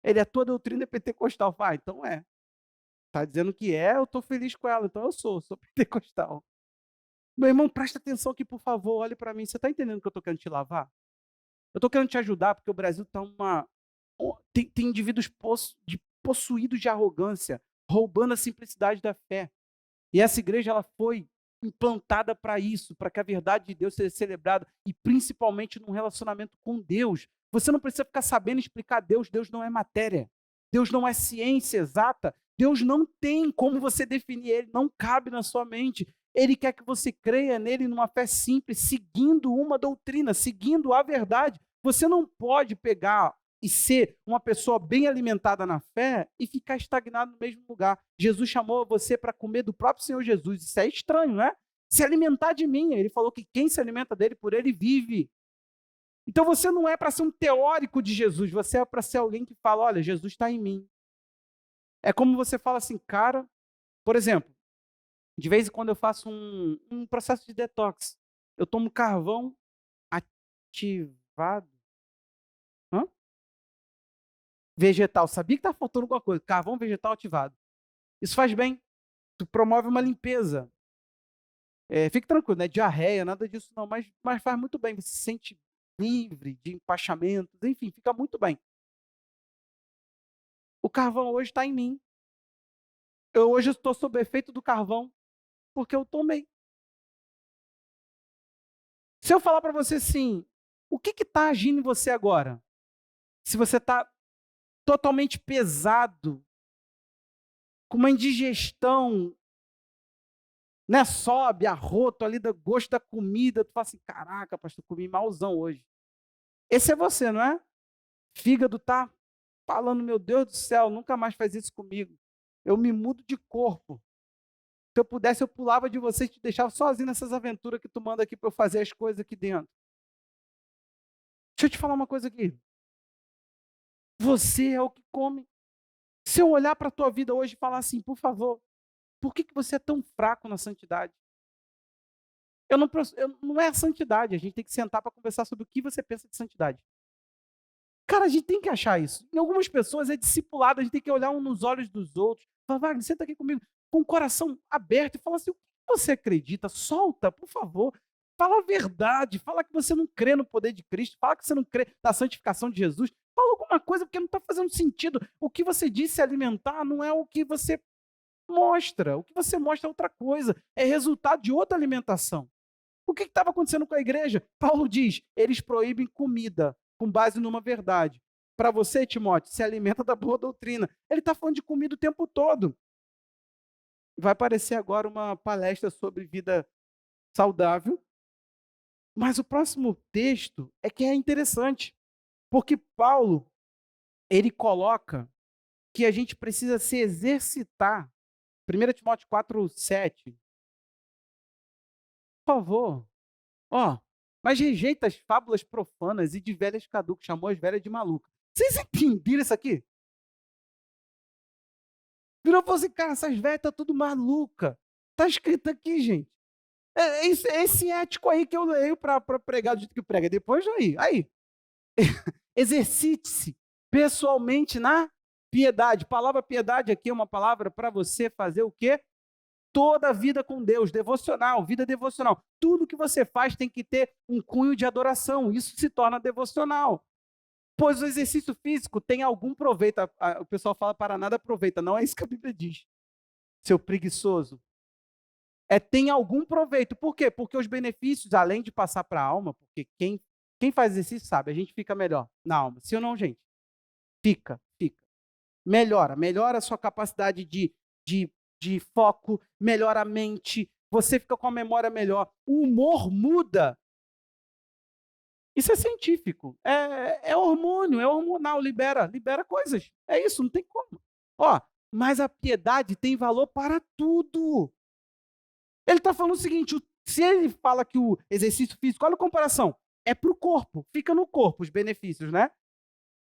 Ele, a tua doutrina é pentecostal. Eu falei, então é. Tá dizendo que é, eu estou feliz com ela, então eu sou pentecostal. Meu irmão, presta atenção aqui, por favor, olhe para mim. Você está entendendo que eu estou querendo te lavar? Eu estou querendo te ajudar, porque o Brasil está uma... Tem indivíduos possuídos de arrogância, roubando a simplicidade da fé. E essa igreja ela foi implantada para isso, para que a verdade de Deus seja celebrada, e principalmente num relacionamento com Deus. Você não precisa ficar sabendo explicar Deus, Deus não é matéria, Deus não é ciência exata, Deus não tem como você definir Ele, não cabe na sua mente. Ele quer que você creia nele numa fé simples, seguindo uma doutrina, seguindo a verdade. Você não pode pegar e ser uma pessoa bem alimentada na fé e ficar estagnado no mesmo lugar. Jesus chamou você para comer do próprio Senhor Jesus. Isso é estranho, né? Se alimentar de mim. Ele falou que quem se alimenta dele, por ele vive. Então você não é para ser um teórico de Jesus, você é para ser alguém que fala, olha, Jesus está em mim. É como você fala assim, cara, por exemplo, de vez em quando eu faço um processo de detox. Eu tomo carvão ativado. Hã? Vegetal. Sabia que está faltando alguma coisa. Carvão vegetal ativado. Isso faz bem. Tu promove uma limpeza. Fique tranquilo, não é diarreia, nada disso não, mas faz muito bem. Você se sente livre de empachamentos, enfim, fica muito bem. O carvão hoje está em mim. Hoje estou sob efeito do carvão porque eu tomei. Se eu falar para você assim, o que está agindo em você agora? Se você está totalmente pesado, com uma indigestão, né? Sobe, arroto ali do gosto da comida, tu fala assim, caraca, pastor, comi malzão hoje. Esse é você, não é? Fígado tá falando, meu Deus do céu, nunca mais faz isso comigo. Eu me mudo de corpo. Se eu pudesse, eu pulava de você e te deixava sozinho nessas aventuras que tu manda aqui para eu fazer as coisas aqui dentro. Deixa eu te falar uma coisa aqui. Você é o que come. Se eu olhar para a tua vida hoje e falar assim, por favor, por que você é tão fraco na santidade? Não é a santidade, a gente tem que sentar para conversar sobre o que você pensa de santidade. Cara, a gente tem que achar isso. Em algumas pessoas é discipulado, a gente tem que olhar um nos olhos dos outros. Fala, Wagner, senta aqui comigo com o coração aberto e fala assim, o que você acredita? Solta, por favor. Fala a verdade, fala que você não crê no poder de Cristo, fala que você não crê na santificação de Jesus. Fala alguma coisa, porque não está fazendo sentido. O que você disse alimentar não é o que você mostra. O que você mostra é outra coisa. É resultado de outra alimentação. O que estava acontecendo com a igreja? Paulo diz, eles proíbem comida com base numa verdade. Para você, Timóteo, se alimenta da boa doutrina. Ele está falando de comida o tempo todo. Vai aparecer agora uma palestra sobre vida saudável, mas o próximo texto é que é interessante, porque Paulo, ele coloca que a gente precisa se exercitar. 1 Timóteo 4:7. Por favor. Ó, mas rejeita as fábulas profanas e de velhas caducas, chamou as velhas de maluca. Vocês entenderam isso aqui? Virou e falou assim, cara, essas velhas estão tudo maluca. Tá escrito aqui, gente. Esse ético aí que eu leio para pregar do jeito que prega. Depois aí. Exercite-se pessoalmente na piedade. Palavra piedade aqui é uma palavra para você fazer o quê? Toda a vida com Deus, devocional, vida devocional. Tudo que você faz tem que ter um cunho de adoração. Isso se torna devocional. Pois o exercício físico tem algum proveito. O pessoal fala para nada aproveita. Não é isso que a Bíblia diz. Seu preguiçoso. Tem algum proveito. Por quê? Porque os benefícios, além de passar para a alma, porque quem faz exercício sabe, a gente fica melhor na alma. Sim ou não, gente? Fica. Melhora a sua capacidade de foco, melhora a mente, você fica com a memória melhor. O humor muda. Isso é científico. É hormônio, é hormonal, libera coisas. É isso, não tem como. Ó, mas a piedade tem valor para tudo. Ele está falando o seguinte, se ele fala que o exercício físico, olha a comparação, é para o corpo, fica no corpo os benefícios, né?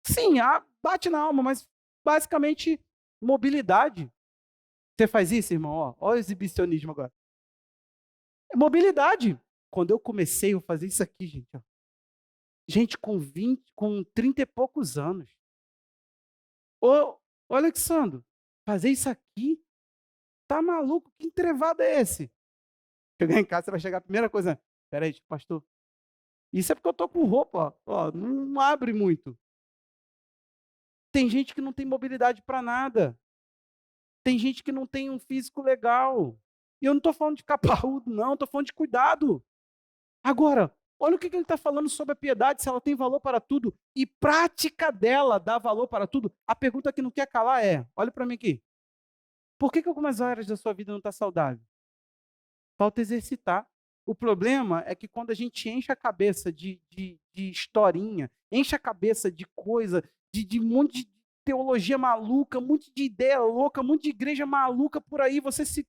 Sim, bate na alma, mas basicamente mobilidade. Você faz isso, irmão? Ó o exibicionismo agora. É mobilidade. Quando eu comecei, eu fazia isso aqui, gente. Ó. Gente com 30 e poucos anos. Ô, Alexandre, fazer isso aqui? Tá maluco? Que entrevado é esse? Chegar em casa, você vai chegar a primeira coisa. Peraí, pastor. Isso é porque eu tô com roupa, ó, não abre muito. Tem gente que não tem mobilidade para nada. Tem gente que não tem um físico legal. E eu não estou falando de caparrudo, não, estou falando de cuidado. Agora, olha o que ele está falando sobre a piedade, se ela tem valor para tudo, e prática dela dá valor para tudo. A pergunta que não quer calar é, olha para mim aqui, por que algumas áreas da sua vida não estão saudáveis? Falta exercitar. O problema é que quando a gente enche a cabeça de historinha, enche a cabeça de coisa, de um monte de teologia maluca, um monte de ideia louca, um monte de igreja maluca por aí, você se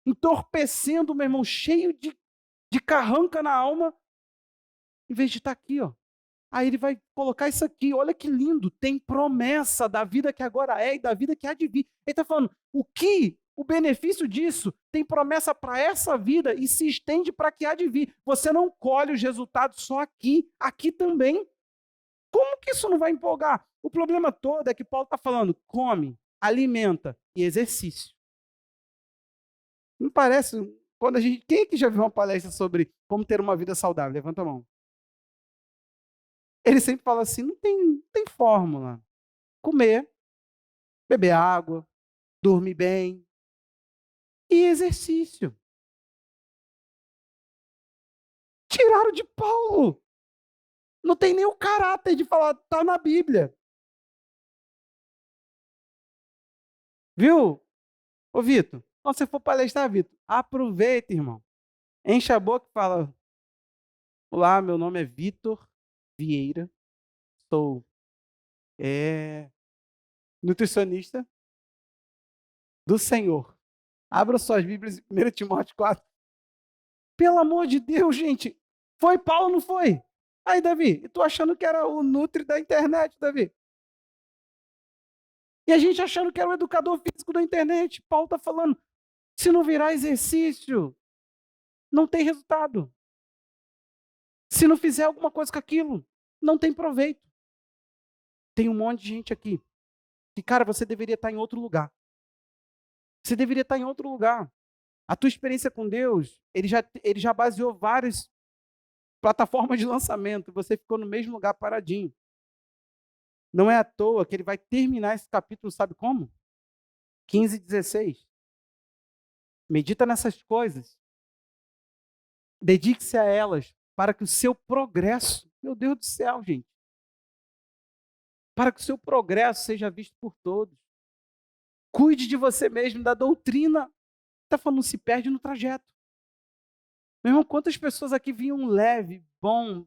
entorpecendo, meu irmão, cheio de carranca na alma, em vez de estar aqui, ó. Aí ele vai colocar isso aqui, olha que lindo, tem promessa da vida que agora é e da vida que há de vir. Ele está falando, o benefício disso tem promessa para essa vida e se estende para que há de vir. Você não colhe os resultados só aqui também. Como que isso não vai empolgar? O problema todo é que Paulo está falando, come, alimenta e exercício. Não parece, quem é que já viu uma palestra sobre como ter uma vida saudável? Levanta a mão. Ele sempre fala assim, não tem fórmula. Comer, beber água, dormir bem e exercício. Tiraram de Paulo. Não tem nem o caráter de falar, tá na Bíblia. Viu? Ô, Vitor, quando você for palestrar, Vitor, aproveita, irmão. Enche a boca e fala: olá, meu nome é Vitor Vieira, sou nutricionista do Senhor. Abra suas Bíblias em 1 Timóteo 4. Pelo amor de Deus, gente. Foi Paulo, não foi? Aí, Davi, e tu achando que era o Nutri da internet, Davi? E a gente achando que era o educador físico da internet. Paulo está falando, se não virar exercício, não tem resultado. Se não fizer alguma coisa com aquilo, não tem proveito. Tem um monte de gente aqui que, cara, você deveria estar em outro lugar. Você deveria estar em outro lugar. A tua experiência com Deus, ele já baseou várias plataformas de lançamento. Você ficou no mesmo lugar paradinho. Não é à toa que ele vai terminar esse capítulo, sabe como? 15 e 16. Medita nessas coisas. Dedique-se a elas para que o seu progresso, meu Deus do céu, gente, para que o seu progresso seja visto por todos. Cuide de você mesmo, da doutrina. Está falando, se perde no trajeto. Meu irmão, quantas pessoas aqui vinham leve, bom,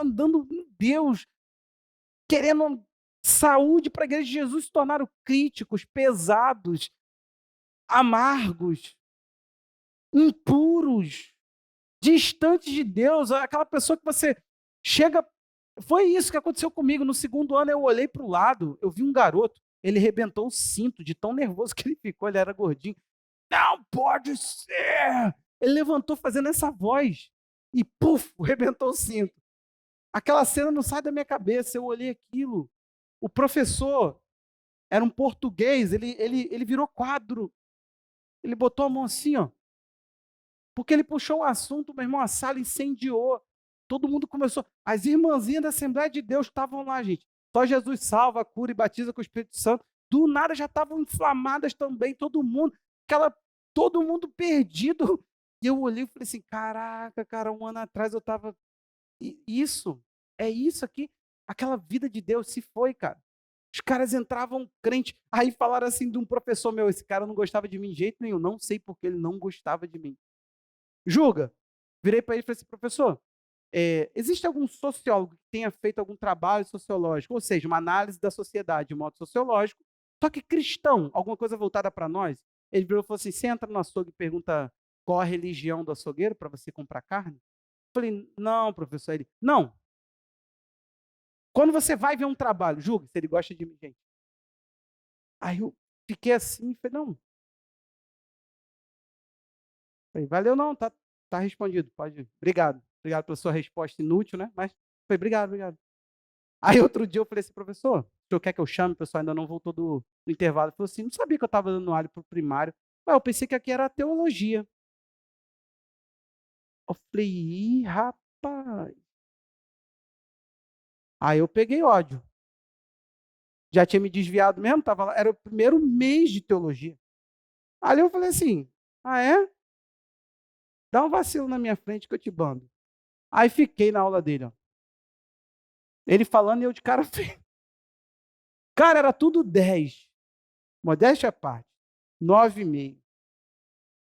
andando com Deus, querendo saúde para a igreja de Jesus, se tornaram críticos, pesados, amargos, impuros, distantes de Deus, aquela pessoa que você chega. Foi isso que aconteceu comigo. No segundo ano, eu olhei para o lado, eu vi um garoto, ele rebentou o cinto de tão nervoso que ele ficou, ele era gordinho. Não pode ser! Ele levantou fazendo essa voz e, puf, rebentou o cinto. Aquela cena não sai da minha cabeça, eu olhei aquilo. O professor era um português, ele virou quadro. Ele botou a mão assim, ó. Porque ele puxou o assunto, meu irmão, a sala incendiou. Todo mundo começou. As irmãzinhas da Assembleia de Deus estavam lá, gente. Só Jesus salva, cura e batiza com o Espírito Santo. Do nada já estavam inflamadas também, todo mundo. Todo mundo perdido. E eu olhei e falei assim: caraca, cara, um ano atrás eu estava. Isso, é isso aqui. Aquela vida de Deus se foi, cara. Os caras entravam crente. Aí falaram assim de um professor meu: esse cara não gostava de mim de jeito nenhum. Não sei porque ele não gostava de mim. Julga. Virei para ele e falei assim: professor, existe algum sociólogo que tenha feito algum trabalho sociológico, ou seja, uma análise da sociedade de modo sociológico, só que cristão, alguma coisa voltada para nós? Ele virou e falou assim: você entra no açougue e pergunta qual a religião do açougueiro para você comprar carne? Eu falei: não, professor. Ele: não. Quando você vai ver um trabalho, julgue se ele gosta de mim, gente. Aí eu fiquei assim e falei: não. Falei: valeu, não, tá respondido, pode ir. Obrigado. Obrigado pela sua resposta inútil, né? Mas foi obrigado, obrigado. Aí outro dia eu falei assim: professor, o senhor quer que eu chame? O pessoal ainda não voltou do intervalo. Ele falou assim: não sabia que eu estava dando alho para o primário. Ué, eu pensei que aqui era teologia. Eu falei: ih, rapaz. Aí eu peguei ódio. Já tinha me desviado mesmo, tava lá, era o primeiro mês de teologia. Ali eu falei assim: ah, é? Dá um vacilo na minha frente que eu te bando. Aí fiquei na aula dele, ó. Ele falando e eu de cara feia. Cara, era tudo 10. Modéstia à parte. 9,5.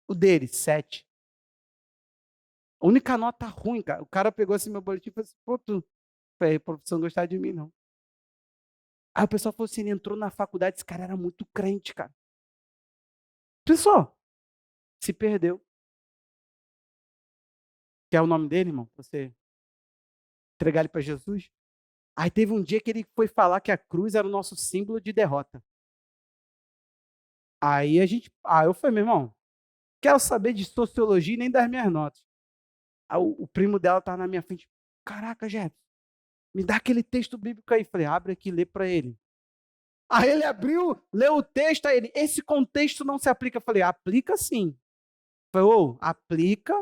O dele, 7. A única nota ruim, cara. O cara pegou assim meu boletim e falou assim: pô, tu. Falei: professor, não gostar de mim, não. Aí o pessoal falou assim: ele entrou na faculdade, esse cara era muito crente, cara. Pessoal, se perdeu. Que é o nome dele, irmão? Você entregar ele para Jesus? Aí teve um dia que ele foi falar que a cruz era o nosso símbolo de derrota. Aí eu falei: meu irmão, quero saber de sociologia nem das minhas notas. Aí o primo dela estava na minha frente. Caraca, Jefferson, me dá aquele texto bíblico aí. Falei: abre aqui, lê para ele. Aí ele abriu, leu o texto, aí ele: esse contexto não se aplica. Eu falei: aplica sim. Falei: ô, aplica.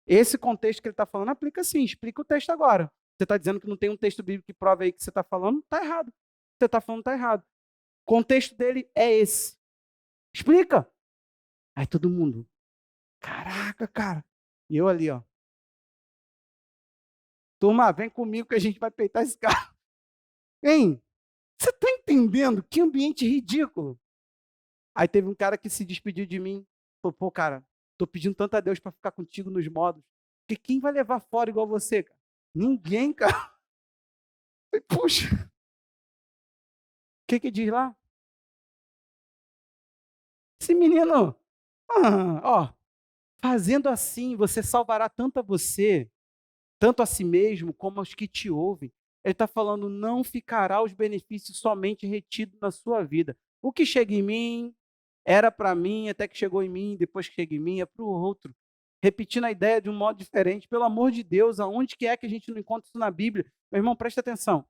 Esse contexto que ele está falando, aplica sim. Explica o texto agora. Você está dizendo que não tem um texto bíblico que prova aí que você está falando? Está errado. Você está falando está errado. O contexto dele é esse. Explica. Aí todo mundo: caraca, cara. E eu ali, ó. Turma, vem comigo que a gente vai peitar esse cara. Hein? Você está entendendo que ambiente ridículo? Aí teve um cara que se despediu de mim, falou: "Pô, cara, tô pedindo tanto a Deus para ficar contigo nos modos, porque quem vai levar fora igual você, cara? Ninguém, cara." Falei: "Puxa, o que diz lá? Esse menino, ó, fazendo assim, você salvará tanto a você, tanto a si mesmo, como aos que te ouvem." Ele está falando: não ficará os benefícios somente retidos na sua vida. O que chega em mim, era para mim, até que chegou em mim, depois que chega em mim, é para o outro. Repetindo a ideia de um modo diferente, pelo amor de Deus, aonde que é que a gente não encontra isso na Bíblia? Meu irmão, presta atenção.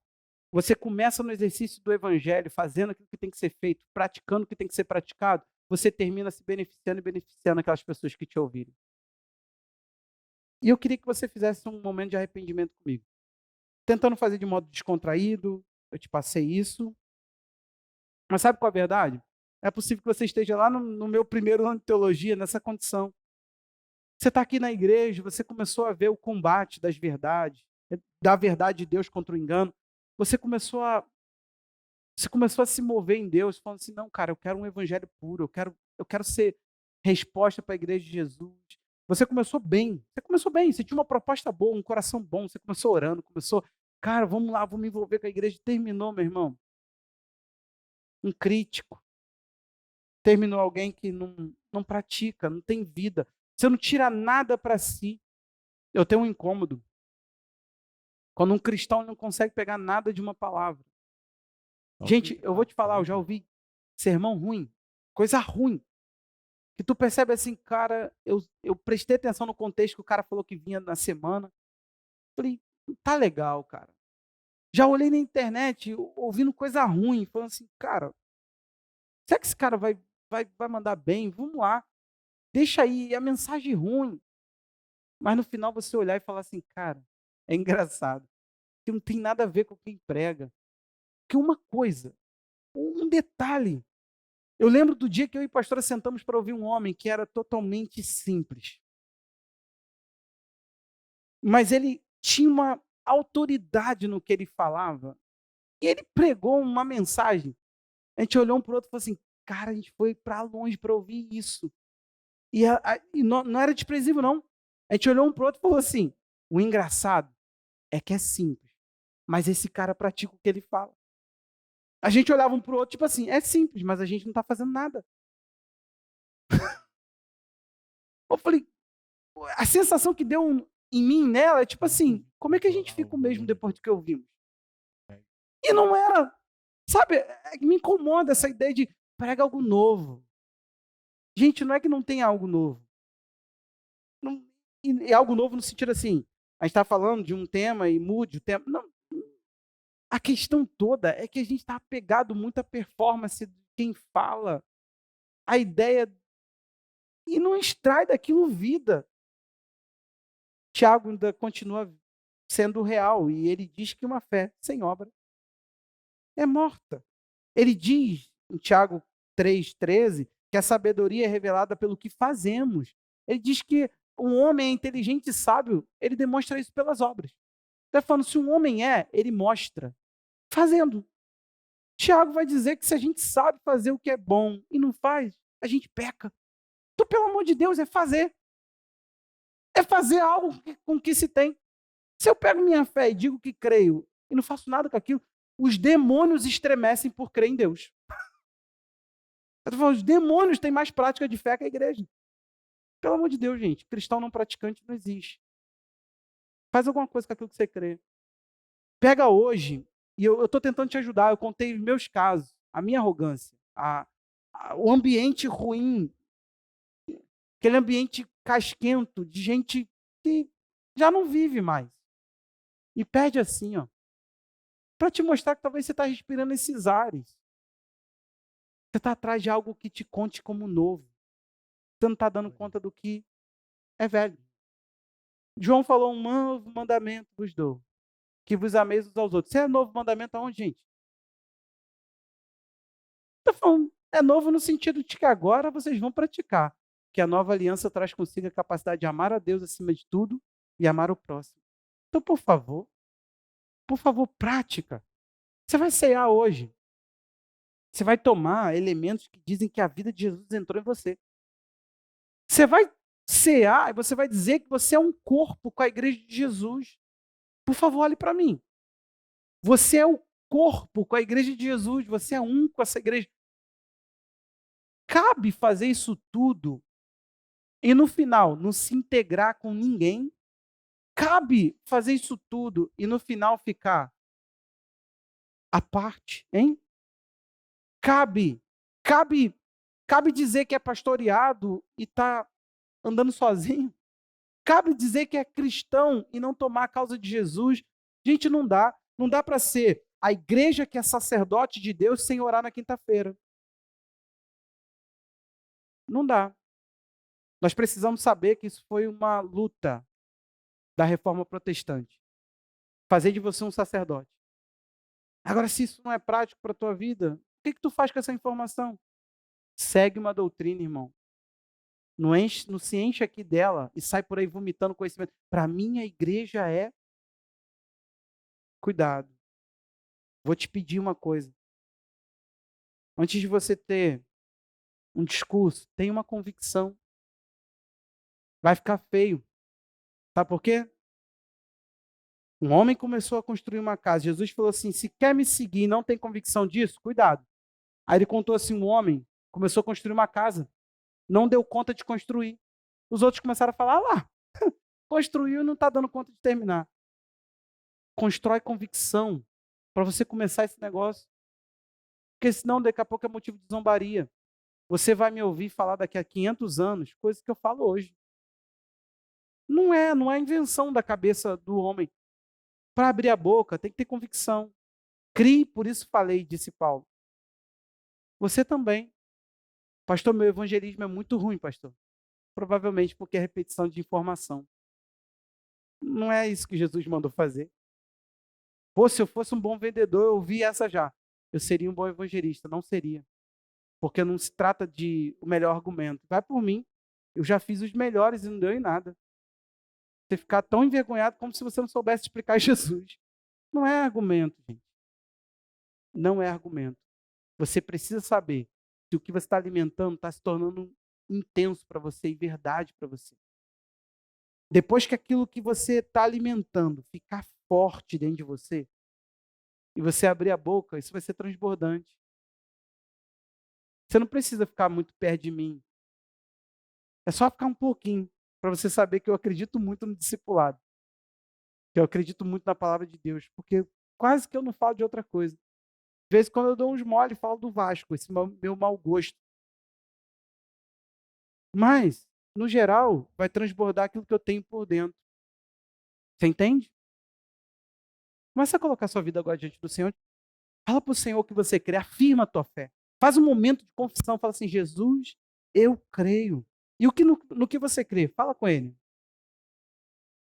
Você começa no exercício do evangelho, fazendo aquilo que tem que ser feito, praticando o que tem que ser praticado, você termina se beneficiando e beneficiando aquelas pessoas que te ouvirem. E eu queria que você fizesse um momento de arrependimento comigo. Tentando fazer de modo descontraído, eu te passei isso. Mas sabe qual é a verdade? É possível que você esteja lá no meu primeiro ano de teologia, nessa condição. Você está aqui na igreja, você começou a ver o combate das verdades, da verdade de Deus contra o engano. Você começou a Você começou a se mover em Deus, falando assim: não, cara, eu quero um evangelho puro, eu quero ser resposta para a igreja de Jesus. Você começou bem, você tinha uma proposta boa, um coração bom, você começou orando, cara, vamos lá, vamos me envolver com a igreja. Terminou, meu irmão, um crítico, terminou alguém que não pratica, não tem vida. Você não tira nada para si. Eu tenho um incômodo quando um cristão não consegue pegar nada de uma palavra. Gente, eu vou te falar, eu já ouvi sermão ruim, coisa ruim, que tu percebe assim, cara, eu prestei atenção no contexto que o cara falou que vinha na semana. Falei: "Não tá legal, cara." Já olhei na internet, ouvindo coisa ruim, falando assim: "Cara, será que esse cara vai mandar bem? Vamos lá, deixa aí." E a mensagem ruim, mas no final você olhar e falar assim: "Cara, é engraçado, que não tem nada a ver com quem prega." Que uma coisa, um detalhe. Eu lembro do dia que eu e a pastora sentamos para ouvir um homem que era totalmente simples, mas ele tinha uma autoridade no que ele falava, e ele pregou uma mensagem. A gente olhou um para o outro e falou assim: "Cara, a gente foi para longe para ouvir isso." E não era desprezível, não. A gente olhou um para o outro e falou assim: "O engraçado é que é simples, mas esse cara pratica o que ele fala." A gente olhava um para o outro, tipo assim: "É simples, mas a gente não está fazendo nada." Eu falei, a sensação que deu em mim, nela, é tipo assim: como é que a gente fica o mesmo depois do que ouvimos? E não era, sabe, me incomoda essa ideia de prega algo novo. Gente, não é que não tem algo novo. Não, e é algo novo no sentido assim, a gente está falando de um tema e mude o tema. Não, a questão toda é que a gente está apegado muito à performance de quem fala, a ideia, e não extrai daquilo vida. Tiago ainda continua sendo real, e ele diz que uma fé sem obra é morta. Ele diz, em Tiago 3,13, que a sabedoria é revelada pelo que fazemos. Ele diz que um homem é inteligente e sábio, ele demonstra isso pelas obras. Está falando, se um homem ele mostra, fazendo. Tiago vai dizer que se a gente sabe fazer o que é bom e não faz, a gente peca. Então, pelo amor de Deus, é fazer. É fazer algo com que se tem. Se eu pego minha fé e digo que creio e não faço nada com aquilo, os demônios estremecem por crer em Deus. Eu tô falando, os demônios têm mais prática de fé que a igreja. Pelo amor de Deus, gente, cristão não praticante não existe. Faz alguma coisa com aquilo que você crê. Pega hoje, e eu estou tentando te ajudar, eu contei os meus casos, a minha arrogância, o ambiente ruim, aquele ambiente casquento de gente que já não vive mais. E pede assim, ó, para te mostrar que talvez você está respirando esses ares. Você está atrás de algo que te conte como novo. Você não está dando conta do que é velho. João falou: um novo mandamento vos dou, que vos ameis uns aos outros. Se é novo mandamento aonde, gente? Está falando, é novo no sentido de que agora vocês vão praticar, que a nova aliança traz consigo a capacidade de amar a Deus acima de tudo e amar o próximo. Então, por favor, prática. Você vai cear hoje. Você vai tomar elementos que dizem que a vida de Jesus entrou em você. Você vai cear e você vai dizer que você é um corpo com a igreja de Jesus. Por favor, olhe para mim. Você é o corpo com a igreja de Jesus, você é um com essa igreja. Cabe fazer isso tudo e no final não se integrar com ninguém? Cabe fazer isso tudo e no final ficar à parte, hein? Cabe, cabe, cabe dizer que é pastoreado e está andando sozinho? Cabe dizer que é cristão e não tomar a causa de Jesus? Gente, não dá. Não dá para ser a igreja que é sacerdote de Deus sem orar na quinta-feira. Não dá. Nós precisamos saber que isso foi uma luta da reforma protestante. Fazer de você um sacerdote. Agora, se isso não é prático para a tua vida, o que tu faz com essa informação? Segue uma doutrina, irmão. Não se enche aqui dela e sai por aí vomitando conhecimento. Para mim, a igreja é... Cuidado. Vou te pedir uma coisa. Antes de você ter um discurso, tenha uma convicção. Vai ficar feio. Sabe por quê? Um homem começou a construir uma casa. Jesus falou assim: se quer me seguir e não tem convicção disso, cuidado. Aí ele contou assim: um homem começou a construir uma casa, não deu conta de construir. Os outros começaram a falar: lá, construiu e não está dando conta de terminar. Constrói convicção para você começar esse negócio. Porque senão daqui a pouco é motivo de zombaria. Você vai me ouvir falar daqui a 500 anos coisas que eu falo hoje. Não é invenção da cabeça do homem. Para abrir a boca, tem que ter convicção. Crie, por isso falei, disse Paulo. Você também. Pastor, meu evangelismo é muito ruim, pastor. Provavelmente porque é repetição de informação. Não é isso que Jesus mandou fazer. Pô, se eu fosse um bom vendedor, eu ouvi essa já. Eu seria um bom evangelista. Não seria. Porque não se trata de o melhor argumento. Vai por mim. Eu já fiz os melhores e não deu em nada. Você ficar tão envergonhado como se você não soubesse explicar Jesus. Não é argumento, gente. Não é argumento. Você precisa saber se o que você está alimentando está se tornando intenso para você e verdade para você. Depois que aquilo que você está alimentando ficar forte dentro de você, e você abrir a boca, isso vai ser transbordante. Você não precisa ficar muito perto de mim. É só ficar um pouquinho, para você saber que eu acredito muito no discipulado. Que eu acredito muito na palavra de Deus, porque quase que eu não falo de outra coisa. De vez em quando eu dou uns mole e falo do Vasco, esse meu mau gosto. Mas, no geral, vai transbordar aquilo que eu tenho por dentro. Você entende? Começa a colocar sua vida agora diante do Senhor. Fala para o Senhor o que você crê, afirma a tua fé. Faz um momento de confissão, fala assim: Jesus, eu creio. E no que você crê? Fala com Ele.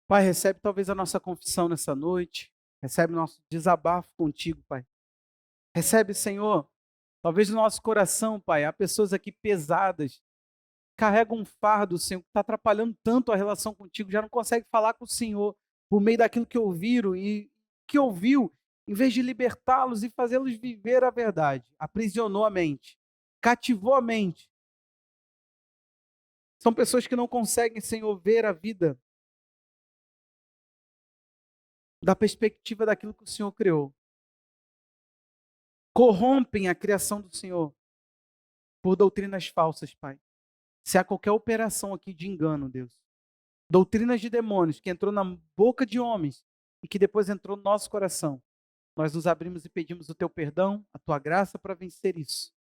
Pai, recebe talvez a nossa confissão nessa noite. Recebe o nosso desabafo contigo, Pai. Recebe, Senhor, talvez no nosso coração, Pai, há pessoas aqui pesadas, carregam um fardo, Senhor, que está atrapalhando tanto a relação contigo, já não consegue falar com o Senhor por meio daquilo que ouviram e que ouviu, em vez de libertá-los e fazê-los viver a verdade, aprisionou a mente, cativou a mente. São pessoas que não conseguem, Senhor, ver a vida da perspectiva daquilo que o Senhor criou. Corrompem a criação do Senhor por doutrinas falsas, Pai. Se há qualquer operação aqui de engano, Deus, doutrinas de demônios que entrou na boca de homens e que depois entrou no nosso coração, nós nos abrimos e pedimos o teu perdão, a tua graça para vencer isso.